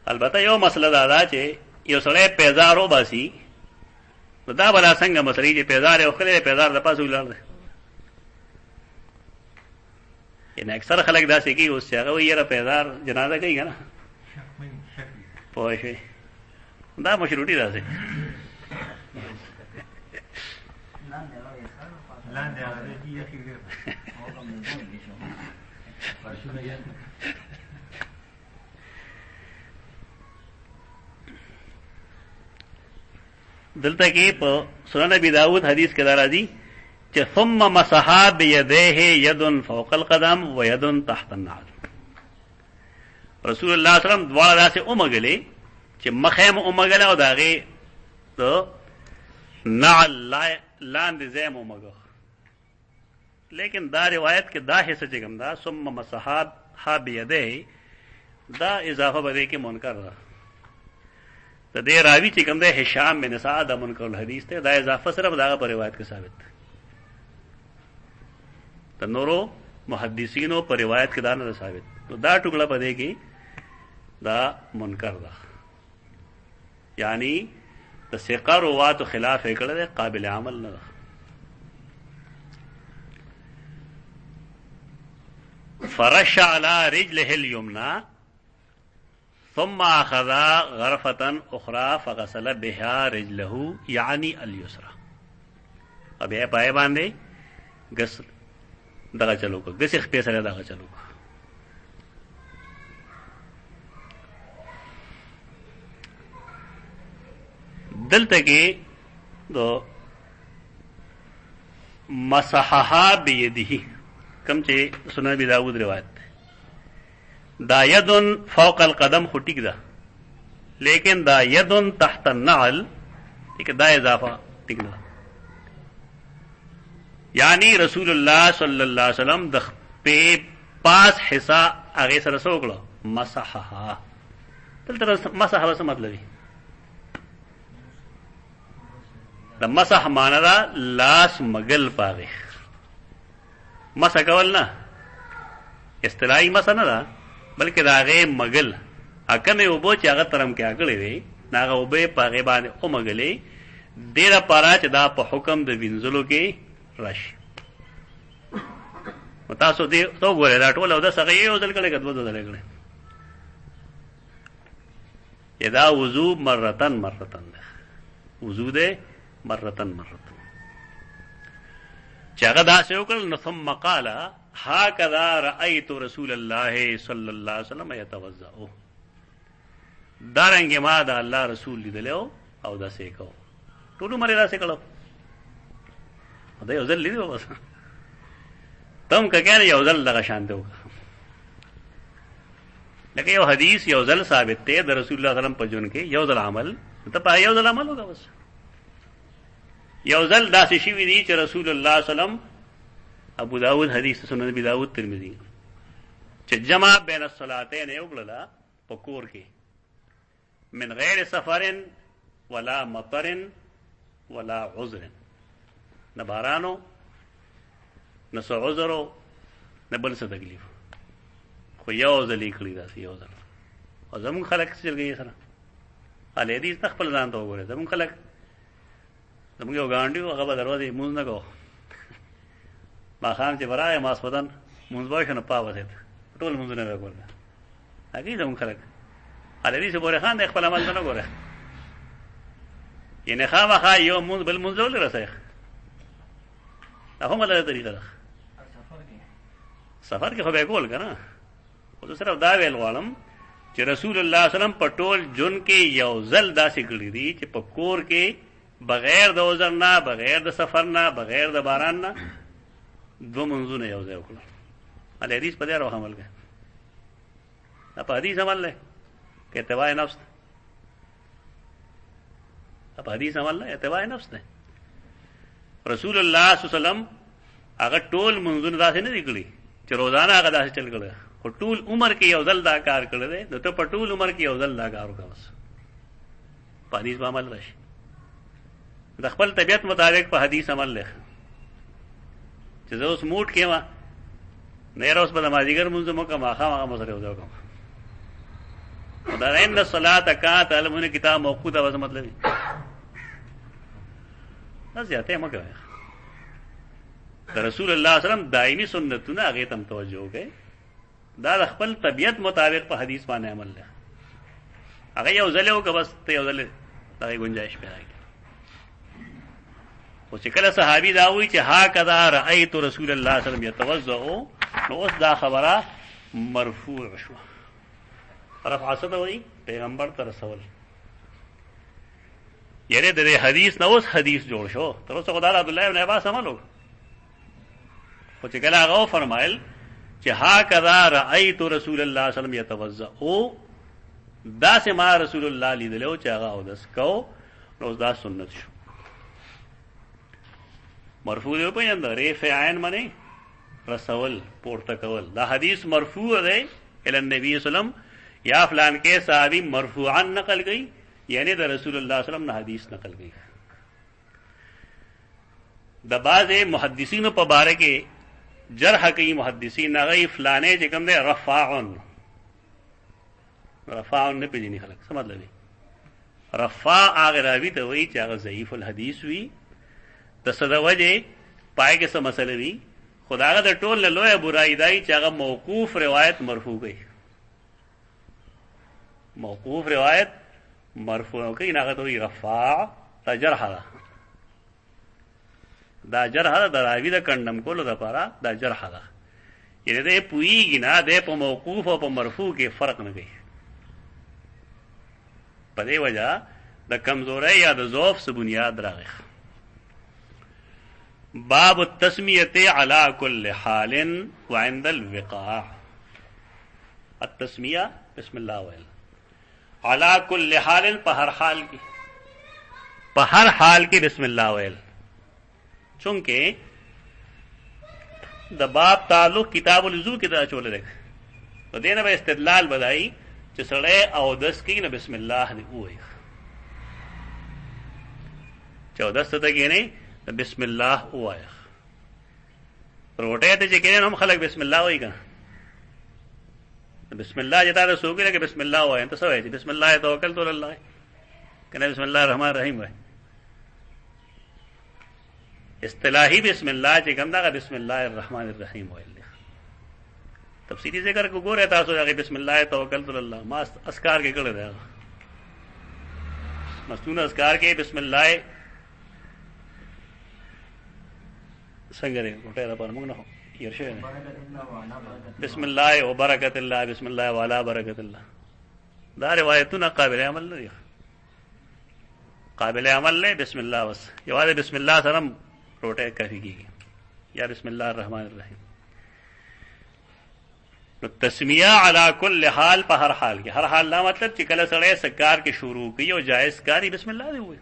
[SPEAKER 1] البته یو مسله دا ده چې یو سړی پیزار وباسي نو دا به دا څنګه مسلې چې پیزار یې وښکلی دی، پیزار د پاسه ولاړ دی. یعنې اکثر خلک داسې کوي اوس چې هغه وایي یاره پیزار جنازه کوي که نه، پوه شوې، دا مشروطي داسې دلته کې په سنن ابي داود حدیث کې دا راځي چې ثم مسح بيديه يد فوق القدم ويد تحت النعل. رسول الله صلی الله علیه وسلم دواړه داسې ومږلې چې مخ یې ومږله او د هغې د نعل لاندې ځای یې ومږه. لیکن دا روایت کې دا حصہ چې کوم دا ثم مسح بيديه، دا اضافه به دې کې منکر ده. د دې راوي چې کوم دی هشام بن سعد د منکر الحدیث دی، دا اضافه صرف دغه په روایت کې ثابت ده. د نورو محدثینو په روایت کې دا نه ثابت، نو دا ټوکړه په دې کې دا منکر ده، یعنی د ثقه رواتو خلاف یې کړی دی، قابل عمل نه ده. فرش على رجله اليمنى ثم اخذ غرفة اخرى فغسل بها رجله يعني اليسرى. اب یہ پائے باندھے گس دغه چلو کو، گس خپې سره دغه چلو کو. دلته کې دو مسحها بيده کم چې سنن ابي داود روایت دا یدن فوق القدم خو ٹک دا، لیکن دا یدن تحت النعل ٹھیک دا اضافہ ٹک دا. یعنی رسول اللہ صلی اللہ علیہ وسلم د خپې پاس حصہ هغې سره څه وکړه؟ مسحها. دلته مسح به څه مطلب وي؟ د مسح معنا دا لاس مګل پاغه مسح کول نه اصطلاحي مسح نه ده بلکې دا هغه مګل اکمه وبو چې هغه ترم کې اګړې وي ناغه وبې پاغه باندې او مګلې ډیره پاره چې دا په حکم د وینځلو کې راشي. تاسو دې تو ګورئ دا ټول او د سغه یو ځل کړه کډو ځل کړه اذا وضو مرتن وضو دې مرتن چې هغه دا څه وکړل نو ثم قال هكذا رايت رسول الله صلى الله عليه وسلم يتوضا دارنګه ما دا الله رسول لیدلو او دا څه کو ټول مری دا څه کړو دا یو ځل لیدو بس تم کګنه یو ځل لږه شان دی لکه یو حدیث یو ځل ثابت دی د رسول الله صلی الله علیه وسلم په جون کې یو ځل عمل ته په یو ځل عمل وکړه بس یو ځل داسې شي وی دي چې رسول الله صلی الله علیه وسلم ابو داود حدیث سنن ابي داود ترمذی چې جمع بین الصلاتین یو کړه په کور کې من غیر سفر ولا مطر ولا عذر نه بارانو نه څه عذر نه بل څه تکلیف خو یو ځل یې کړی داسې یو ځل او زمونږ خلک چلګي سره علي دې تخپل ځان ته وګوره زمونږ خلک زمونږ یو ګاونډي هغه به دروازې مونږ نه کوو ماښام چې برای ماسپدن مونږ به شنه پاوځي ټول مونږ نه وګورل هغه زمونږ خلک علي دې بوره خان د خپل عمل نه ګوره ینه خامخا یو مونږ بل مونږ ول رسېخ هغه مله طریقه ده سفر کې خو به کول کنه خو صرف دا ویل غواړم چې رسول الله صلی الله علیه وسلم په ټول جون کې یو ځل داسې کړی دی چې په کور کې بغیر د عذر نه بغیر د سفر نه بغیر د باران نه دو منځونه یو ځای وکړو ال حدیث په دې راو عمل کوي په حدیث عمل له کې اتباع نفس په حدیث عمل له اتباع نفس ده رسول الله صلی الله علیه وسلم هغه ټول منځونه داسې نه دی کړی چې روزانه هغه داسې چل کړی خو ټول عمر کې یو ځل دا کار کړی دی نو ته په ټول عمر کې یو ځل دا کار وکړه بس په حدیث په عمل راشي د خپل طبیعت مطابق په حدیث عمل لخ چې زه اوس موټ کې ما نه راوس په مازیګر مونږ مو کوم هغه مسره وځو کوم دا ان الصلاه کانت علمونه کتاب موقوته وځ مطلب نه زیاته مګه د رسول الله صلی الله علیه وسلم دایمي سنتونه هغه تم توجه وکړي دا د خپل طبیعت مطابق په حدیث باندې عمل لخ هغه یو ځل یو که بس ته یو ځل دا گنجائش پیدا کی او چې کله صحابي دا وی چې هاکذا رأیت رسول الله صلی الله علیه وسلم يتوضا نو اوس دا خبره مرفوع شو رفع څه وی پیغمبر ته رسول یره د حدیث نو اوس حدیث جوړ شو تر اوسه خدای عبد الله ابن عباس عملو خو چې کله هغه فرمایل چې هاکذا رأیت رسول الله صلی الله علیه وسلم يتوضا دا سه ما رسول الله لیدلو چې هغه او داس کو نو دا سنت شو مرفوع دی په اند رفع عین معنی رسول پورته کول دا حدیث مرفوع دی ال النبي صلی الله علیه وسلم یا فلان کے صحابی مرفوعا نقل گئی یعنی دا رسول الله صلی الله علیه وسلم نے حدیث نقل گئی د بعض محدثین په باره کې جرح کوي محدثین هغه فلانه چې کوم دی رفاعن نه پیژني خلک څه مطلب دی رفاع هغه راوی ته وایي چې هغه ضعیف الحدیث وي د صدا وجه پای کې څه مسله وي خدای د ټول له لوی برای دی چې هغه موقوف روایت مرفوع کوي موقوف روایت مرفوع کوي هغه ته وایي رفاع تجرح دا جرح دا راوی د کندم کولو لپاره دا جرح ده یعنی دې پویږي نه د په موقوف او په مرفوع کې فرق نه کوي په دې وجہ د کمزوري یا د ضعف څخه بنیاد راغی باب التسمیه علی کل حال وعند الوقاع التسمیه بسم الله ویل علی کل حال په هر حال کې بسم الله ویل چونکه د باب تعلق کتاب الوضو کې دا چول دی په دې نه به استدلال بدای چې سړی او دس کې نه بسم الله دی وایي 14 ته کېنې بسم الله ووایه. روټۍ ته چې کېنې هم خلک بسم الله وایي که بسم الله چې تا ته څوک ویل که بسم الله وایه ته څه وایې چې بسم الله توکلت علی الله که نه بسم الله الرحمن الرحیم وایي. اصطلاحي بسم الله چې کوم دغه بسم الله الرحمن الرحیم ویل دی. تفصیلي ذکر کو ګوره تاسو هغه بسم الله توکلت علی الله ما اسکار کې کړی دی مستون اسکار کې بسم الله څنګه دی روټۍ را پر موږ نه هیر شوی بسم الله و برکت الله بسم الله والا برکت الله. دا روایتونه قابل عمل نه دي قابل عمل نه بسم الله بس یوازې بسم الله سره روټۍ کافي کېږي یا بسم الله الرحمن الرحیم. نو تسمیه علی کل حال په هر حال کې هر حال دا مطلب چې کله سړی سکار کې شروع کوي او جائز کاری بسم الله دی وایي.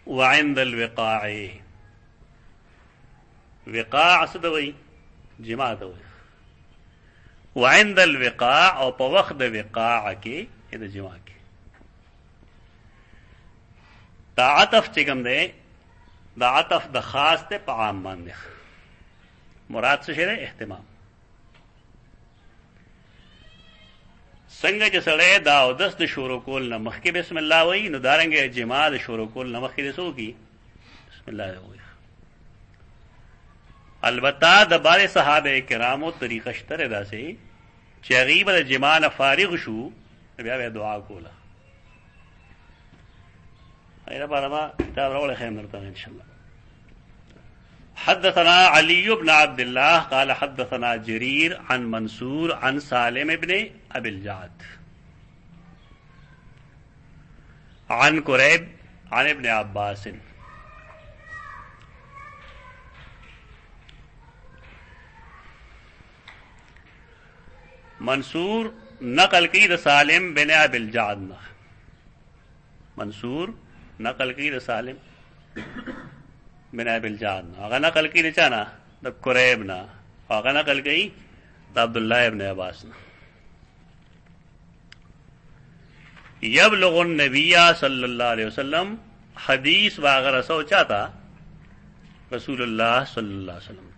[SPEAKER 1] وعند الوقاع وقاع څه ته وایي جماع ته وایي. وعند الوقاع او په وخت د وقاع کې د جماع کې دا عطف چې کوم دی دا عطف د خاص ته په عام باندې مراد څه شی دی اهتمام. څنګه چې سړی دا اودس د شروع کول نه مخکې بسم الله وایي نو دارنګه جماع د شروع کول نه مخکې د څه وکړي بسم الله وایي. البته د بعض صحابه کرامو طریقه شته داسې چې هغوی به د جماع نه فارغ شو بیا به دعا کوله. هغې لپاره ما کتاب راوړی ښیم درته انشاءالله. حدثنا علي بن عبد الله قال حدثنا جرير عن منصور عن سالم بن أبي الجعد عن كريب عن ابن عباس منصور نقل کی د سالم بن ابي الجعد منصور نقل کی د سالم بن ابي الجعد هغه نقل کی د چانا د قریب نه هغه نقل کی د عبد الله ابن عباس نه. يبلغ النبي صلى الله عليه وسلم حدیث واغره سو چاته رسول الله صلی الله علیه وسلم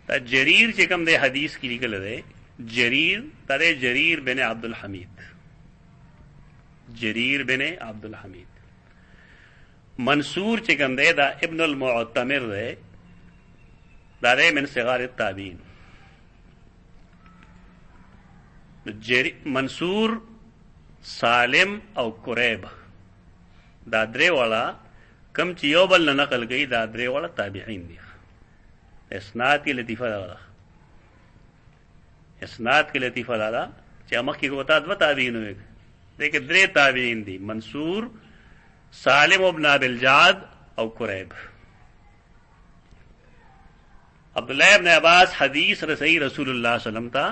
[SPEAKER 1] تا جریر چې کوم د حدیث کې لیکل دی جریر ترے جریر بن عبد الحمید جریر بن عبد الحمید. منصور چې کوم دی دا ابن المعتمر دی دا دی من صغار التابعین. منصور سالم او قریب دا درې والا کم چې یو بل نه نقل کوي دا درې والا تابعین دي. اسناد کی لطیفه دا اسناد کی لطیفه دا چې مخکې کوتا دو تابعین وي لیکن درې تابعین دي منصور سالم ابن ابي الجعد او قریب. عبداللہ ابن عباس حدیث رسئی رسول اللہ صلی اللہ علیہ وسلم تا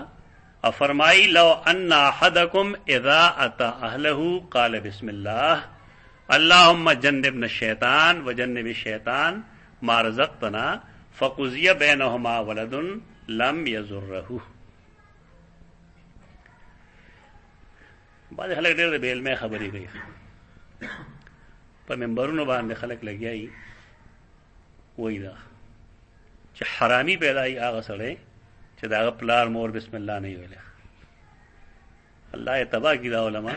[SPEAKER 1] اور فرمائی لو ان احدکم اذا اتا اہلہ قال بسم اللہ اللہم جنبنا الشیطان وجنب الشیطان ما رزقتنا فقضی بینہما ولد لم یضرہ. بعض خلق ډېر بے علمه خبرې کوي په منبرونو باندې خلق لګیایي وایي دا چې حرامي پیدایي هغه سړی چې د هغه پلار مور بسم الله نه ویلی. الله یې تباه کړي دا علما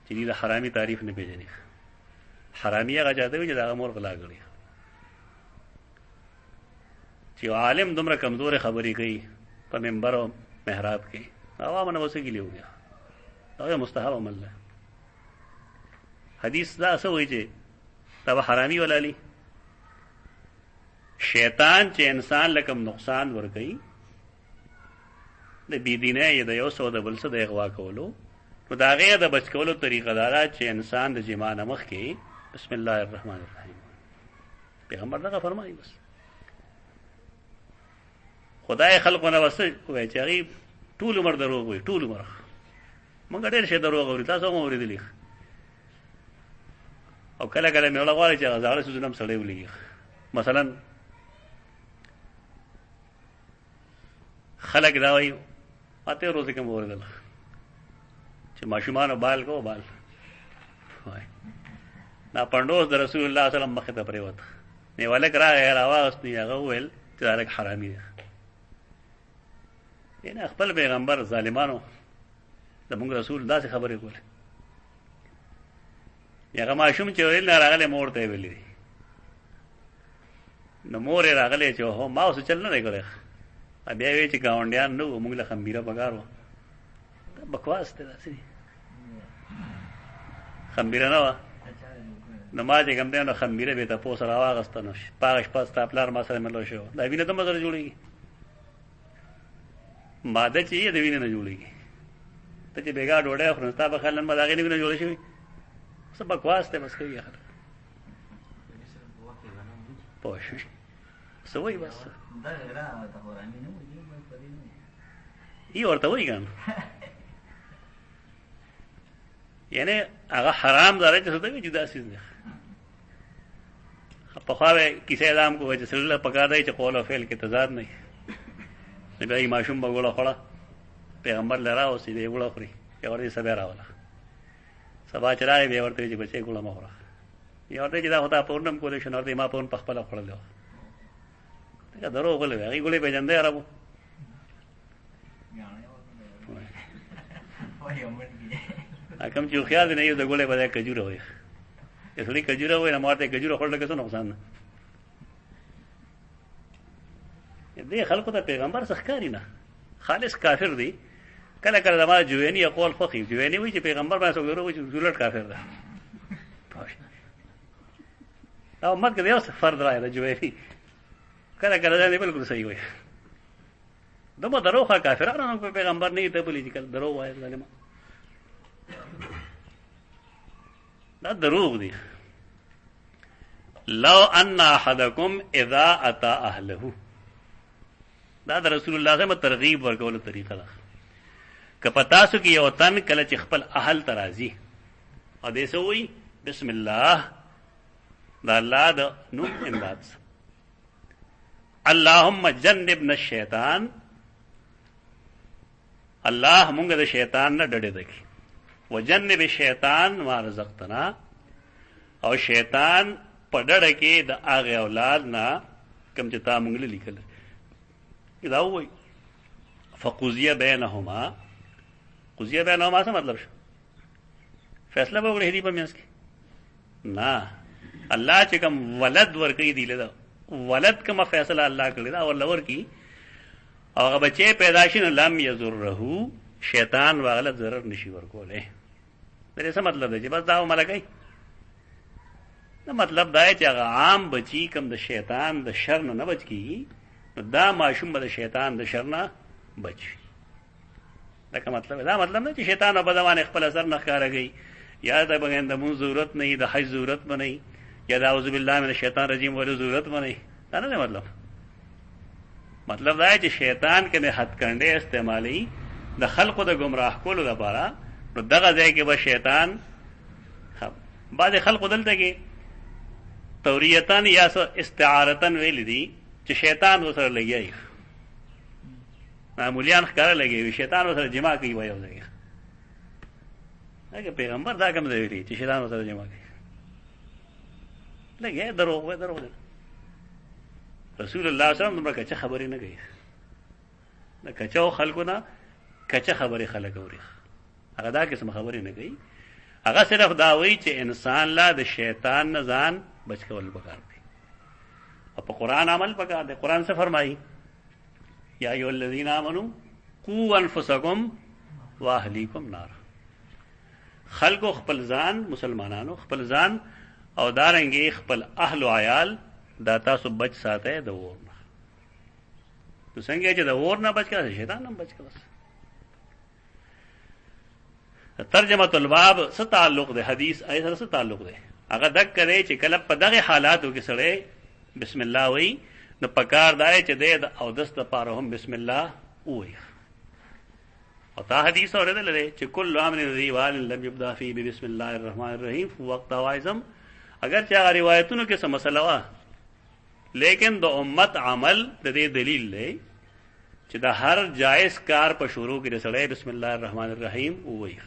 [SPEAKER 1] چې دوی د حرامي تعریف نه پېژني. حرامي هغه چاته وي چې د هغه مور غلا کړي. چې عالم دومره کمزورې خبرې کوي په منبر او محراب کې عوام نه وسه ګیلي وګیا دا مستحب عمل ده. حدیث دا څه وایي چې دا حرامي ولالي شیطان چې انسان لکم نقصان ورکوي د بيدینه یا د یو څه د بل څه د اغوا کولو نو د هغې د بچ کولو طریقه دا ده چې انسان د جما نه مخکې بسم الله الرحمن الرحیم پیغمبر دغه فرمایي. بس خدای خلقونه بس وایي چې هغې ټول عمر دروغ وایي ټول عمر مونږ ډېر شی دروغ اوري تاسو هم اورېدلي او کله کله مې وړه غواړي چې هغه زاړه څیزونه هم سړی ولګي. مثلا خلق دا وایي ما تېر ورځ کې مې اورېدل چې ماشومانو بال کو بال وایي دا پندوس د رسول الله صلی الله علیه وسلم مخې ته پرېوت نه ولک راواغست نی هغه ویل چې دا لک حرامي دی. یعنی خپل پیغمبر ظالمانو زموږ رسول داسې خبرې کولې. هغه ماشوم چې ویل نه راغلی مور ته یې ویلي دي نو مور یې راغلی چې هو ما اوس چل نه دی کړی. بیا وایي چې ګاونډیان نه وو موږ له خمبیره پکار وه. بکواس دی داسې خمبیره نه وه نو ما چې کوم دی نو خمبیره بې تپوس راواغسته نو په هغه شپه ستا پلار ما سره ملو شو. دا وینه دومره سره جوړېږي ماده چې یې د وینې نه جوړېږي. ته چې بېګا ډوډۍ خورې ستا په خیال نن به د هغې نه وینه جوړه شوي. څه بکواس دی بس کوي خلک پوه شوې څه وایي بس ای ورته وایي که نه یعنی هغه حرام داره چې څه ته وایي چې دا څیز دی. پخوا به کیسې دا هم کوی چې سړي له پکار دی چې قول او فعل کې تضاد نه وي. نو بیا یې ماشوم به ګوړه خوړه پیغمبر له راوستې دی ګوړه خوري بیا ورته سبا راوله سبا چې راغی بیا ورته وایي چې بچی ګوړه مه خوړه. بیا ورته چې دا خو تا پرون هم کولی شو نو ورته ما پرون په خپله خوړلی وه. لکه دروغ غلی وی هغې ګوړې پېژندی عربو کوم چې هوښیار دی نه یو د ګوړې په ځای کجوره وایي. یو سړي کجوره وایي نو ما ورته کجوره خوړل که څه نقصان نه. دې خلکو ته پیغمبر څه ښکاري نه خالص کافر دی. کله کله زما جویني اقوال خوښي جویني وایي چې پیغمبر باندې څوک وایي چې زولټ کافر ده. دا امت کې د یو فرد رایه ده جویني کله کله ځان بالکل صحیح وایي. دومره دروغ ښه کافرانو په پیغمبر نه ته بولي چې کله دروغ وایي ظالمه دا دروغ دی. لو ان احدکم اذا اتى اهله دا د رسول الله صلی الله علیه وسلم ترغیب ورکولو طریقه ده. که په تاسو کې یو تن کله چې خپل اهل ته راځي او دې څه وایي بسم الله د الله د نوم امداد اللهم جنبنا الشیطان الله مونږ د شیطان نه ډډې دکي وجنب الشیطان ما رزقتنا او شیطان په ډډه کې د هغې اولاد نه کوم چې تا مونږ له لیکل دا وایي فقضیه بینهما قضیه بینهما څه مطلب شو فیصله به وکړي دې په منځ کې نه الله چې کوم ولد ورکوي دی له ولد کومه فیصله الله کړې ده ورله ورکي او هغه بچی پیدا شي نو لم یضره شیطان واغله ضرر نشي ورکولی. دې څه مطلب دی چې بس دا عمله کوي نه مطلب دا چې هغه عام بچي کوم د شیطان د شر نه بچ کېږي نو دا ماشوم به د شیطان د شر نه بچ وي. دا مطلب دا مطلب نه چې شیطان په بدوانې خپل اثر نه ښکاره کوي یا د بغیر د مونځ ضرورت نه وي د حج ضرورت به نه وي یا د اعوذ بالله من الشیطان رجیم ولې ضرورت به نه وي. دا نه دی مطلب دا چې شیطان کې د هتکنډې استعمالي د خلقو د ګمراه کولو لپاره نو دغه ځای کې به شیطان بعض خلقو دلته کې توریتن یا استعارتن ویل دي چې شیطان ورسره لګیږي معمولیان ښکاره لګوي شیطان ورسره جما کوي وایي یو ځای کې پیغمبر دا کوم ځای ویلي چې شیطان ورسره جما کوي لګي دروغ وایي دروغ دی. رسول الله صلی الله علیه وسلم دومره کچه خبرې نه کوي د کچو خلکو نه کچه خبرې خلک اوري هغه دا قسم خبرې نه کوي. هغه صرف دا وایي چې انسان لا د شیطان نه ځان بچ کول پکار دی او په قرآن عمل پکار دی. قرآن څه فرمایي یا ایها الذین آمنوا قوا انفسکم واهلیکم نار. خلکو خپل ځان مسلمانانو خپل ځان او دارنګې خپل اهل و عیال دا تاسو بچ ساتئ د اور نه. نو څنګه چې د اور نه بچ کړه شیطان هم بچ کړه. ترجمه الباب څه تعلق دی حدیث ای سره څه تعلق دی هغه دک کوي چې کله په دغه حالاتو کې سړی بسم الله وایي نو پکار دی چې د اودس دپاره هم بسم الله ووایي. او تا حدیث اورېدلی دی چې کل امر ذی بال لم یبدا فیه بسم الله الرحمن الرحیم وقت واعظم. اگر چې هغه روایتونو کې څه مسله وه لیکن د امت عمل د دې دلیل دی چې د هر جایز کار په شروع کې د سړی بسم الله الرحمن الرحیم ووایي.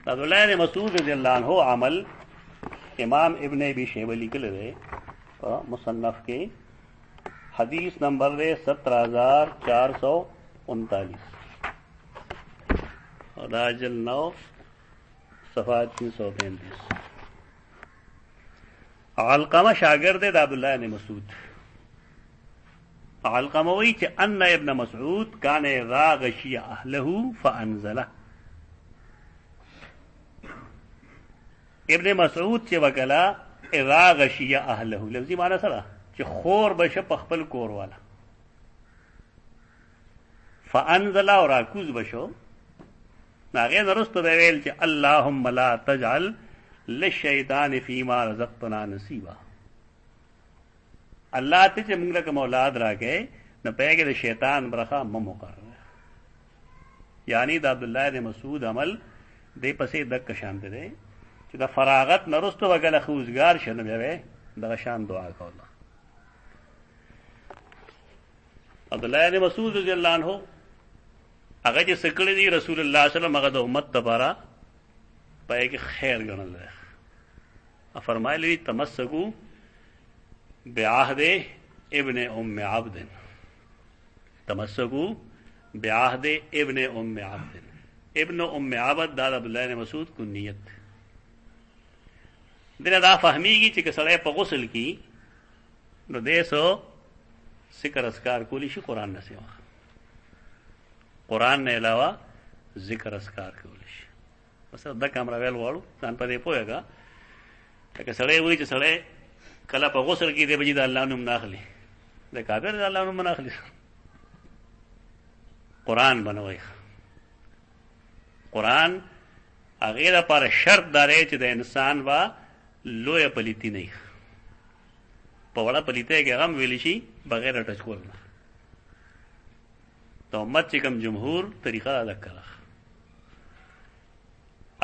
[SPEAKER 1] عبداللہ بن مسعود رضی اللہ عنہ عمل امام ابن ابی شیبہ لیکل دے مصنف کے حدیث نمبر 17439 اور راجل 9 صفحہ 335. علقمہ شاگرد د عبداللہ بن مسعود. علقمہ وی کہ ان ابن مسعود کان اذا غشی اہلہ فانزلہ. ابن مسعود چې وکلا اذا غشی اهله لفظی معنی سره چې خور بشه په خپل کور والا فانزل او راکوز بشو ناغه درست به ویل چې اللهم لا تجعل للشیطان فيما رزقتنا نصیبا. الله ته چې موږ له اولاد راکې نه پېګه د شیطان برخه مقرر. یعنی د عبدالله بن مسعود عمل دې پسې د کشان ده چې د فراغت نرستو وګله خوزګار شنه بیا دغه شان دعا کوله. عبدالله بن مسعود رضی الله عنه هغه چې سکړی دی رسول الله صلی الله علیه وسلم هغه د امت لپاره پای کې خیر ګڼل دی. فرمایلی تمسکو بعهد ابن ام عبد. تمسکو بعهد ابن ام عبد. ابن ام عبد دا عبدالله بن مسعود کو نیت دنه دا فهمیږي چې کسړی په غسل کې نو دیسو ذکر اسکار کولی شي قرآن نه سیوا قرآن نه علاوه ذکر اسکار کولی شي. مثلا د کامره ویل واړو ځان په دې پوهېږه لکه سړی وایي چې سړی کله په غسل کې دی بجې د الله نوم نه اخلي د کافر د الله نوم نه اخلي. قرآن بنوي قرآن هغې دپاره شرط دا دی چې د انسان به لویه پلیتی نه په وړه پلیتی کې هغه هم ویلی شي بغیر ټچ کول نه. د امت چې کوم جمهور طریقه ادا کړه.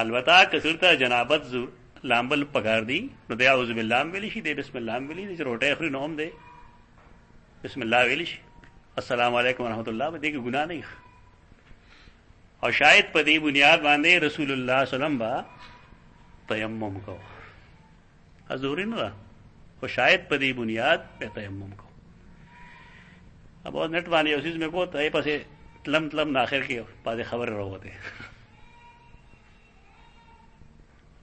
[SPEAKER 1] البته که صرته جنابت لامبل پکار دی نو د اعوذ بالله هم ویلی شي د بسم الله هم ویلی چې روټۍ خوري نو هم دی بسم الله ویلی شي السلام علیکم ورحمت الله به دې کې ګناه نه. او شاید په دې بنیاد باندې رسول الله صلی الله علیه وسلم با تیمم کو ضروری نه ده خو شاید په دې بنیاد په تیمم کو. اب اور نیٹ باندې یو چیز مې کو ته پسې تلم نه اخر کې پاتې خبر راوته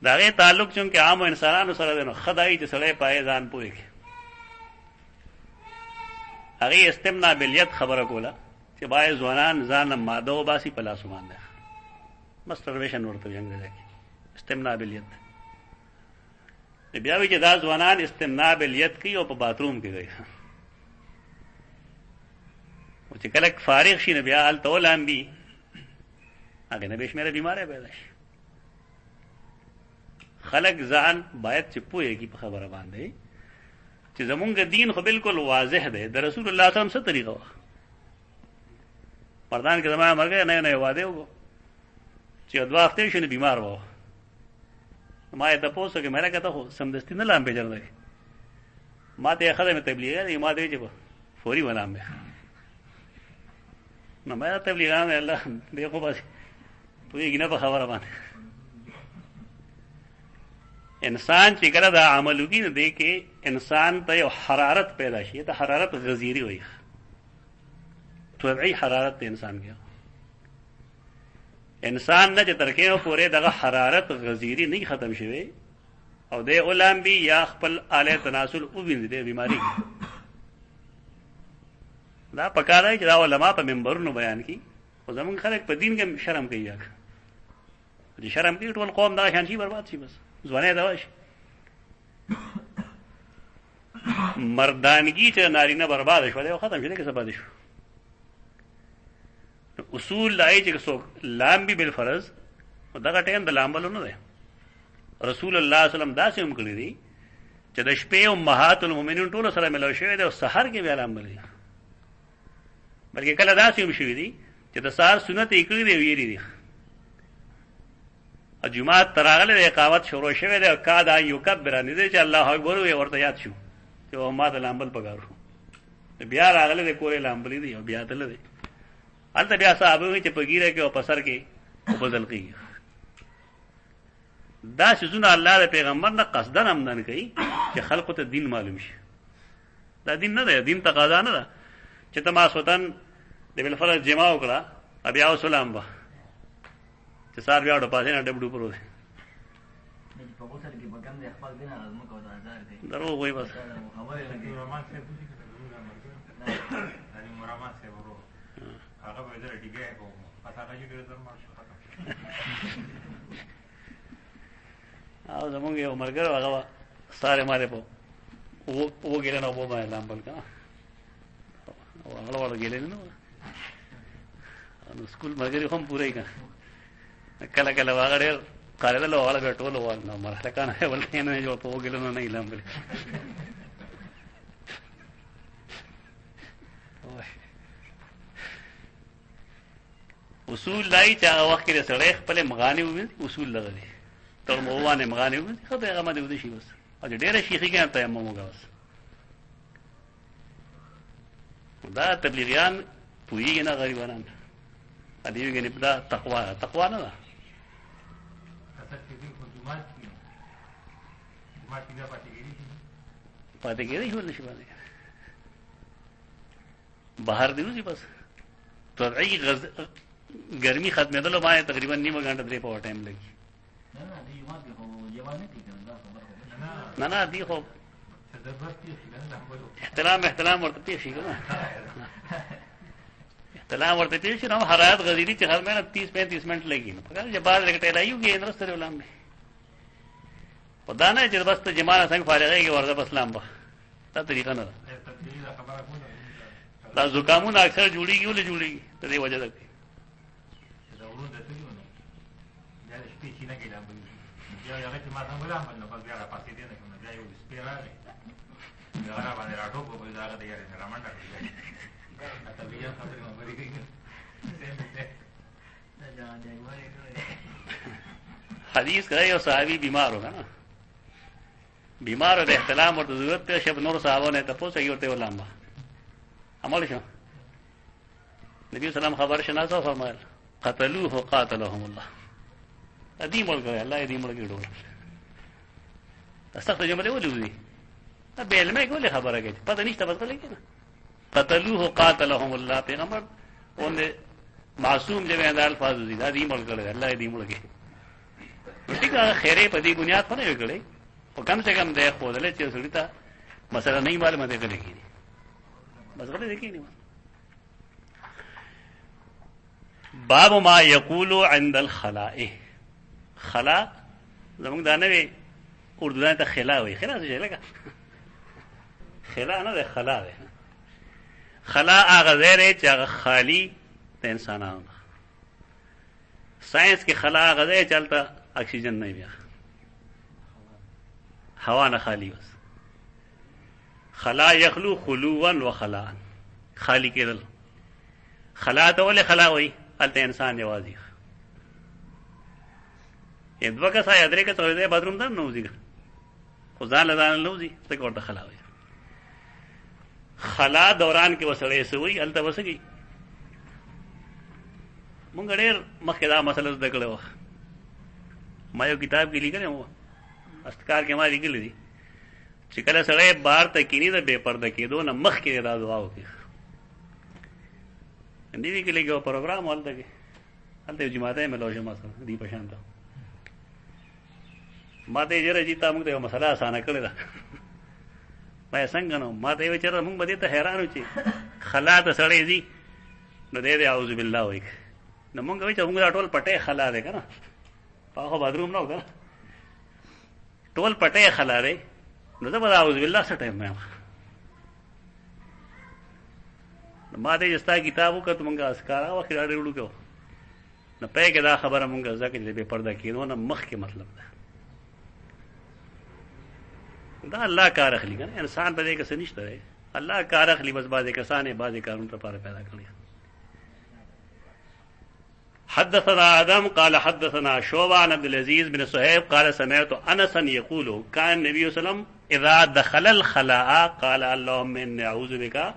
[SPEAKER 1] دا غي تعلق چې عام انسانانو سره ده نو خدای چې سړی پای ځان پوي کې هغه استمنا بالیت خبره کوله چې بای ځوانان ځان ماده او باسي په لاس باندې مستربیشن ورته انګریزي کې استمنا بالیت بیا وی چې دا ځوانان استمنا بالیت کوي او په باتروم کې گئی او چې کله فارغ شي نه بیا ال تولام بي هغه نه بشمیره بیماری پیدا شي. خلق ځان باید چې پوهیږي په خبره باندې چې زمونږ دین خو بالکل واضح دی. د رسول الله صلی الله علیه وسلم څه طریقه وه پردان کې زما مرګ نه واده وکړو چې دوه هفتې شنه بیمار وو. ما ته پوسو کې مې راکته خو سمدستي نه لام بجر دی ما ته خدای مې تبلیغ دی ما ته چې فوري ولام مې نو مې تبلیغان الله دې خو بس پوهیږي نه په خبره باندې انسان چې کله دا عمل وکړي نو دی کې انسان ته یو حرارت پیدا شي. ته حرارت غزیری وایي طبعی حرارت ته انسان کې انسان نه چې ترکیو پورې دغه حرارت غزیری نه ختم شوی او د علماء بي یا خپل آله تناسل او ویني د بیماری دا پکاره چې دا علماء په منبرونو بیان کی او زمونږ خلک په دین کې شرم کوي یا چې شرم کوي ټول قوم دا شان شي برباد شي بس ځوانه دا وشي مردانگی چې نارینه برباد شو دا ختم شي کې سبا دي شو. اصول لای چې څوک لامبي بالفرض دا ټیم د لامبلو نه دی. رسول الله صلی الله علیه وسلم دا سم کړی دی چې د شپې امهات المؤمنین ټول سره ملو شوی دی او سحر کې بیا لامبل دي بلکې کله دا سم شوی دی چې د سحر سنت یې کړی دی ویری دی او جمعه تراغله اقامت شروع شوی دی او کادا یکبر نه دی چې الله اکبر وي ورته یاد شو چې ما د لامبل پګارو بیا راغله د کورې لامبل دی او بیا تل دی البته بیا صاحب چې پګیره کې او پسر کې بدل کیږي دا سيزونه الله د پیغمبر نه قصدن امدن کوي چې خلقو ته دین معلوم شي. دا دین نه دی، دین تقاضا نه ده چې ته ما سوتن د بالفرض جما وکړه بیا وسلام به چې سار بیا وړو پاسې نه ډبډو پرو دی درو وای بس او زمونږ یو ملګری هغه سارې مارې په وګیله نه وبو باندې لامبل که او هغه واړه ګیلې نه نو سکول ملګري خو هم پوره یې که کله کله هغه ډېر کارېدل او هغه بیا ټول وال نو مرحلکانه یې ولې نه جوړ په وګیله نه یې لامبلې اصول لای چې هغه وخت کې د سړی خپلې مغانې ووینځي اصول دغه دی تر موانې مغانې ووینځي ښه دی هغه باندې وده شي بس او چې ډېره شیخي کېږي تیمم وکړه بس دا تبلیغیان پوهېږي نه غریبانان ادې ویګنې دا تقوا نه ده پاتې کېدی شي ولې شي باندې بهر دی وځي بس طبعي ګرمي ختمېدلو باندې تقریبا نیمه غنټه درې پوره ټایم لګي نه دی خو احترام ورته پیښ شي کنه احترام ورته پیښ شي نو حرارت غزيري چې هر مینه 30-35 منټ لګي نو پکار چې بعد لګټه لایوږي اندرسته ولام به پدا نه چې بس ته جماعت څنګه فارغېږي ورته بس لام به دا طریقه نه ده دا زکامونه اکثر جوړیږي ولې جوړیږي ته دې وجه ده حدیث کرے یو صحابی بیمار ہوگا نا بیمار ہو تو احتلام اور ضرورت پہ شب نور صحابوں نے تپوس ہے ہوتے لامبا عمل شو نبی السلام خبر شناسا فرمایا قتلوه قاتلهم الله ادی مړ کړ الله دې مړ کړو تاسو جمله ولې دا به علمه کوله خبره کوي پته نشته بس کوي کنه قتلوه قاتلهم الله پیغمبر اون معصوم جو اندال الفاظ دي دا دې مړ کړ الله دې مړ کړي ټیک هغه خیره په دې بنیاد باندې وکړي او کم سے کم ده خو دلته چې سړی ته مسله نه معلومه ده کړي بس غلطه دي نه باب ما یقول عند الخلاء خلا زمونږ دا نه وي اردو دا ته خلا وي خلا څه لګه خلا نه ده خلا ده خلا هغه ځای چې هغه خالی د انسانانو ساينس کې خلا هغه ځای چلته اکسیجن نه بیا هوا نه خالی بس خلا یخلو خلوا وخلا خالی کېدل خلا ته ولې خلا وي الته انسان یوازې دوه کسه یا درې کسه ورته باتروم ته نوځي خو ځان له ځان نوځي څه کوته خلا وي خلا دوران کې وسړې سوي الته وسګي مونږ ډېر مخکې دا مسله زده کړې وه ما یو کتاب کې لیکلی وو استکار کې ما لیکلی دي چې کله سړی بار ته کیني د بې پرده کېدو نه مخکې دا دعا وکړي دې کې لګو پروګرام ولته کې هلته جماعت یې ملو شم سره دی په شان ته ما ته یې راځي تا موږ ته مسله اسانه کړې ده ما څنګه نو ما ته یې چېرې موږ به دې ته حیران و چې خلا ته سړی ځي نو دې اعوذ بالله وایي نو موږ وایي چې موږ دا ټول پټې خلا دی که نه هغه باتروم نه و که نه ټول پټې خلا دی نو زه به اعوذ بالله څه ټایم وایم ما ته ستا کتاب وکړه ته مونږ اسکار هغه وخت ډېر وړو کړو نو پای کې دا خبره مونږ ځکه چې بې پرده کېدو نه مخکې مطلب ده دا الله کار اخلي که نه انسان په دې کې څه نشته دی الله کار اخلي بس بعضې کسان یې بعضې کارونو لپاره پیدا کړي حدثنا آدم قال حدثنا شعبة عن عبد العزيز بن صهيب قال سمعت أنسا يقول كان النبي صلى الله عليه وسلم إذا دخل الخلاء قال اللهم إني أعوذ بك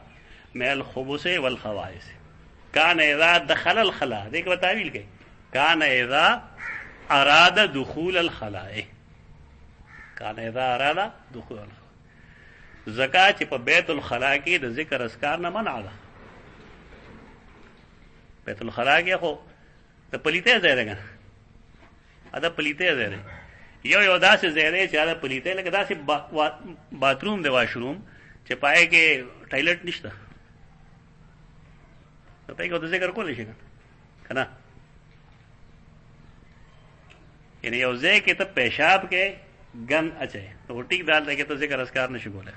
[SPEAKER 1] من الخبث والخبائث كان اذا دخل الخلاء دیکھ بتاویل کہ كان اذا اراد دخول الخلاء کان اذا اراد دخول الخلاء زکا چې په بیت الخلاء کې د ذکر اذکار نه منع ده. بیت الخلاء کې خو د پلیته ځای ده، دا پلیته ځای ده. یو داسې ځای دی چې دا پلیته لکه داسې باتروم دی، واشروم چې پای کې ټایلټ نشته، نو پای کې د ذکر کولی شي که نه. یعنی یو ځای کې ته پیشاب کې ګند اچوي نو ټیک دال دی کې ته ذکر اذکار نشي کولی.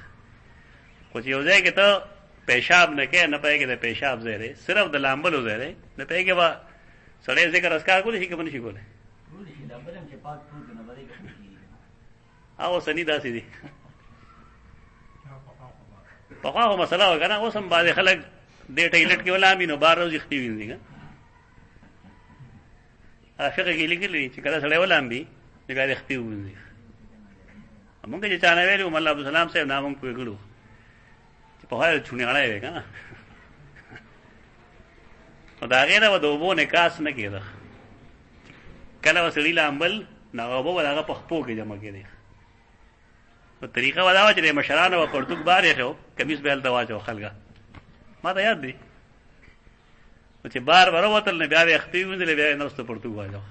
[SPEAKER 1] خو چې یو ځای کې ته پیشاب نه کوې، نه پای کې د پیشاب ځای دی، صرف د لامبلو ځای دی، نو پای کې به سړی ذکر اذکار کولی شي که به نشي کولی؟ هغه سني داسې دي. پخوا خو مسله وه که نه، اوس هم بعضې خلک دې ټایلټ کې ولامبي نو بار روز خپې وینځي که فقه کې لیکلي چې کله سړی ولامبي نو بیا دې خپې ووینځي. مونږ چې چا نه ویلي وو ملا عبدالسلام صاحب نه مونږ پوه کړو چې پخوا یې چونیاړی وی که نه، نو د هغې نه به د اوبو نکاس نه کېده. کله به سړي لامبل نو هغه اوبه به د هغه په خپو کې جمع کېدې. نو طریقه به دا وه چې د مشرانو به پرتوګ بار ایښی و، کمیس به هلته واچو خلکه، ما ته یاد دی. نو چې بار به راوتل نو بیا به یې خپې وینځلې، بیا یې نرس ته پرتوګ واچو.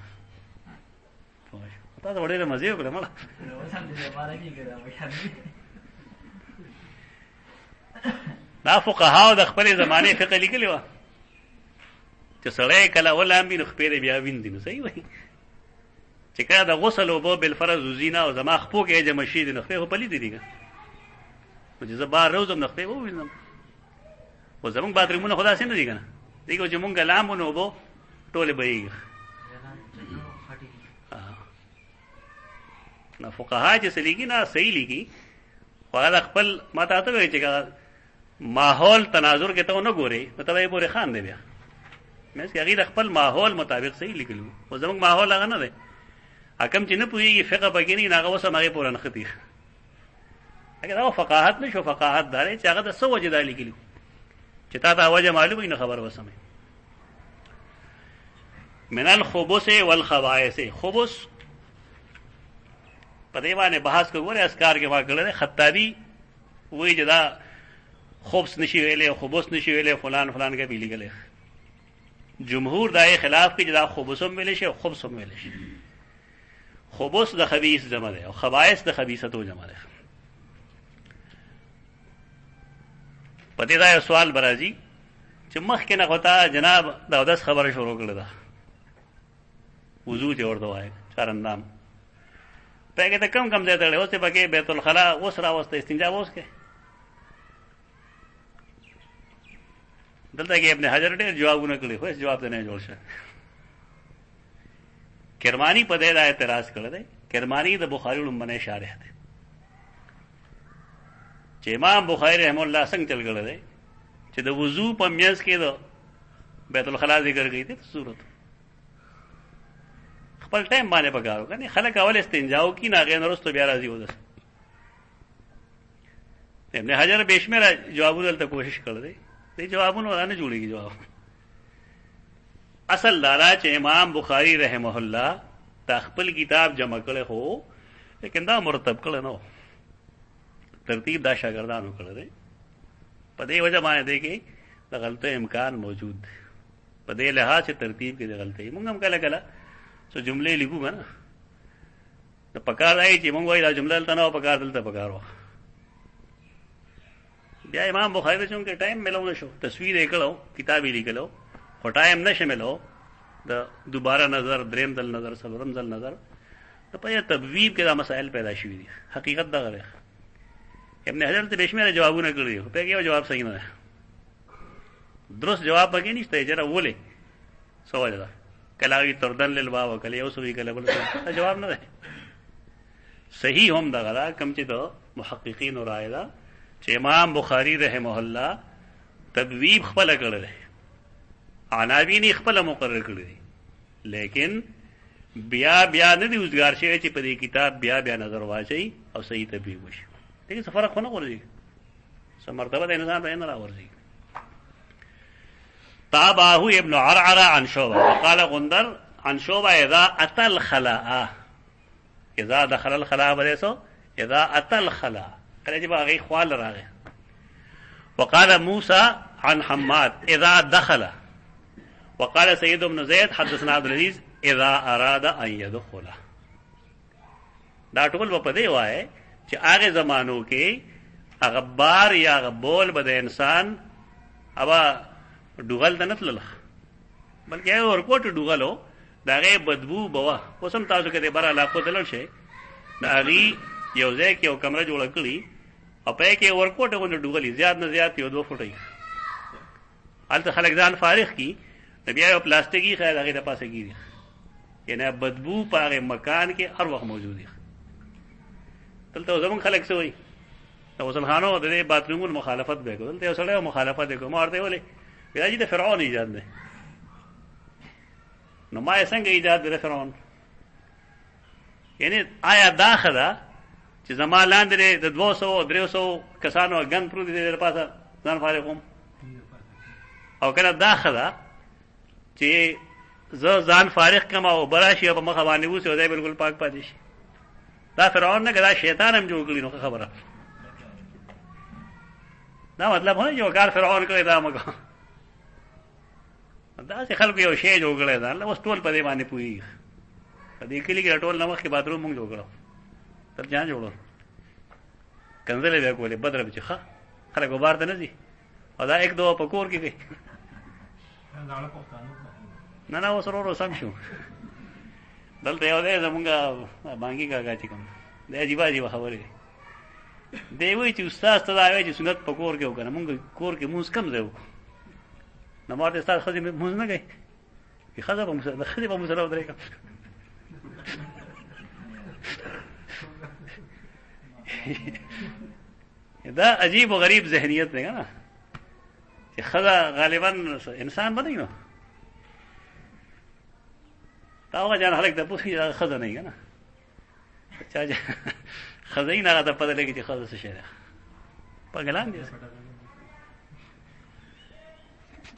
[SPEAKER 1] تا ته به ډېره مزې وکړې مړه. دا فقهاو د خپلې زمانې فقه لیکلې وه چې سړی کله ولامبي نو خپې دی بیا وینځي. نو صحیح وایي چې کله د غسل اوبه بالفرض وځي نه او زما خپو کې جمع شي دي نو خپې خو پلیتې دي که نو چې زه بار روزم نو خپې به ووینځم. خو زمونږ باترومونه خو داسې نه دي که نه، دیکھو چې مونږ لامبو نو اوبه ټولې بهېږي. نه فقها چې څه لیکي نه صحیح لیکي، خو هغه خپل ما ته ته وایي چې ماحول تناظر کې ته ونه ګورې نو ته به یې پورې خان دی. بیا مینس کې هغې د خپل ماحول مطابق صحیح لیکلي وو، خو زموږ ماحول هغه نه دی. حکم چې نه پوهېږي فقه پکې نه وي نو هغه اوس هم هغې پورې نښتي. اګر هغه فقاهت نه شو، فقاهت دا دی چې هغه د څه وجې دا لیکلي چې تا ته وجه معلوم وي نو خبر به سمې. من الخبث والخبائث، خبث په دې باندې بحث کو ګوره اذکار کې ما کړی دی. خطابي وایي چې دا خبث نشي ویلی، خبث نشي ویلی، فلان فلان کې پې لیکلی. جمهور دا یې خلاف کوي چې دا خبث هم ویلی شي او خبث هم ویلی شي. خبث د خبیث جمع دی او خبائث د خبیثتو جمع دی. په دې دا یو سوال به راځي چې مخکې نه خو تا جناب د اودس خبره شروع کړې ده، وضو چې ورته وایي چارندام پای کې ته کم کم ځای تړلی، اوس یې پکې بیت الخلا اوس راوسته، استنجا اوس کې. دلته کې ابن حجر ډېر جوابونه کړي خو هېڅ جواب ته نه جوړ شه. کرماني په دې دا اعتراض کړی دی. کرماني د بخاري لومبنی شارح دی چې امام بخاري رحم الله څنګه چل کړی دی چې د وضو په میانځ کې د بیت الخلا ذکر کوي دي صورت خپل ټایم باندې پکارو کنه. خلک اول استنجاو کی نه غیر وروسته بیا راځي ودس. ابن حجر بشمیره جوابونه ته کوشش کړی دی، دې جوابونه نه جوړیږي. جواب اصل دارا چې امام بخاری رحمه الله تا خپل کتاب جمع کړی خو لیکن دا مرتب کړی نو، ترتیب دا شاګردانو کړی دی. په دې وجه باندې دی کې د غلطۍ امکان موجود دی. په دې لحاظ چې ترتیب کې د غلطۍ مونږ هم کله کله څو جملې لیکو که نه د پکار دی چې مونږ وایي دا جمله دلته نه وه پکار دلته پکار وه. بیا امام بخاري ته چونکې ټایم میلو نه شو، تصویر یې کړو، کتاب یې لیکلو، خو ټایم نه شملو د دوباره نظر، دریم ځل نظر، څلورم ځل نظر، نو په تبویب کې دا مسائل پیدا شوي دي. حقیقت دغه دی. ابن حجر ته بشمیره جوابونه کړي دي خو پکې یو جواب صحیح نه دی، درست جواب پکې نشته. جره ولې څه وجه ده؟ کله وي تردن للباب، کله یو څه وي، کله بل څه، جواب نه دی. صحیح هم دغه ده کوم چې د محققینو رایه ده چې امام بخاری رحمه الله تبویب خپله کړی دی، عناوین یې خپله مقرر کړي دي، لیکن بیا بیا نه دی اوزګار شوی چې په دې کتاب بیا بیا نظر واچوي او صحیح تبویب وشي. لیکن څه فرق خو نه غورځي، څه مرتبه د انسان ته نه راورځي. تابعه ابن عرعر عن شعبة وقال غندر عن شعبہ اذا اتى الخلاء اذا دخل الخلاء برسو اذا اتى الخلاء کله چې باغی خوال راغی. وقال موسى عن حماد اذا دخل. وقال سيد بن زيد حدثنا عبد العزيز اذا اراد ان يدخل. دا ټول په دې وای چې هغه زمانو کې هغه بار یا هغه بول به د انسان ابا ډوغل ته نتلل بلکې ورکوټ ډوغلو دا غي بدبو بوا اوسم تاسو کې د بار علاقو تلل شي دا غي یو ځای کې یو کمره جوړ کړی او په کې ورکوټ غو ډوغلی زیات نه زیات یو 2 فوټي الته خلک ځان فارغ کی بیا یو پلاستیکي خیر هغه د پاسه کیږي یعنی بدبو په هغه مکان کې هر وخت موجود دي. دلته زمون خلک څه وایي اوسن خانو د باترومونو مخالفت به کول ته سره مخالفت کوي مارته ولې بیا چې د فرعون ایجاد نه نو ما څنګه ایجاد د فرعون یعنی آیا داخله چې زما لاندې د 200 300 کسانو غن پرو دي د پاسه ځان فارغوم او کله داخله چې زه ځان فارغ کما او براشي په مخ باندې وسه دی بالکل پاک پاتې شي. دا فرعون نه کدا شیطان هم جوړ کړی نو خبره دا مطلب نه یو کار فرعون کوي دا مګه دا چې خلکو یو شی جوړ کړی دا اوس ټول په دې باندې پوي دې کلی کې ټول نمخ کې باتروم موږ جوړ کړو تر ځان جوړو کنځلې به کولې بدر به ښه خلک وبار ته نه دي او دا 1 2 پکور کې کوي نه نه اوس ورو سم شو دلته یو دی زمونږه بانګي کاکا چې کوم دی عجیبه خبرې دی وایي چې استاد ته دا وایي چې سنت په کور کې وکړه مونږ کور کې مونږ کم ځای وکړو نو ماته استاد خځې مونږ نه کوي چې خځه به مونږ خځې به مونږ سره ودرې کوم دا عجیب و غریب ذهنیت دی نه چې خځه غالبا انسان بنئ نو تا هغه جان خلک ته پوښتنه خځه نه کنه چا خزین هغه ته پته لګي چې خزه څه شي ده پګلان دي.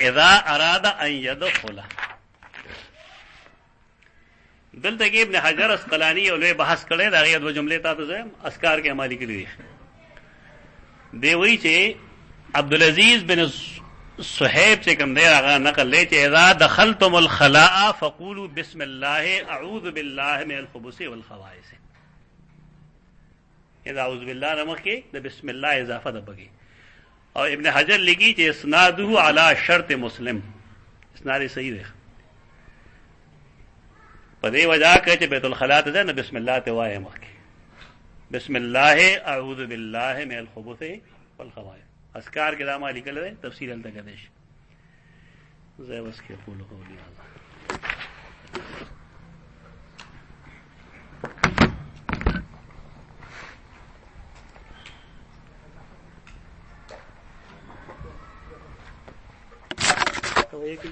[SPEAKER 1] اذا اراد ان يدخل دلته کې ابن حجر اسقلانی او له بحث کړي دا غي د جملې تاسو زم اسکار کې عملي کړی دی وی چې عبد العزيز بن صہیب سے کم دے هغه نقل لے چې اذا دخلتم الخلاء فقولوا بسم الله اعوذ بالله من الخبث والخبائث. اذا اعوذ بالله نمخ کې د بسم الله اضافه ده بږي او ابن حجر لګي چې اسناده علی شرط مسلم اسناد صحیح ده په دې وجہ کې چې بیت الخلاء ته نه بسم الله ته وایي مخ کې بسم الله اعوذ بالله من الخبث والخبائث اسکار کے دامہ لکھ لے تفصیل التا کدش زي بس کې اقول قولي هذا تو ایک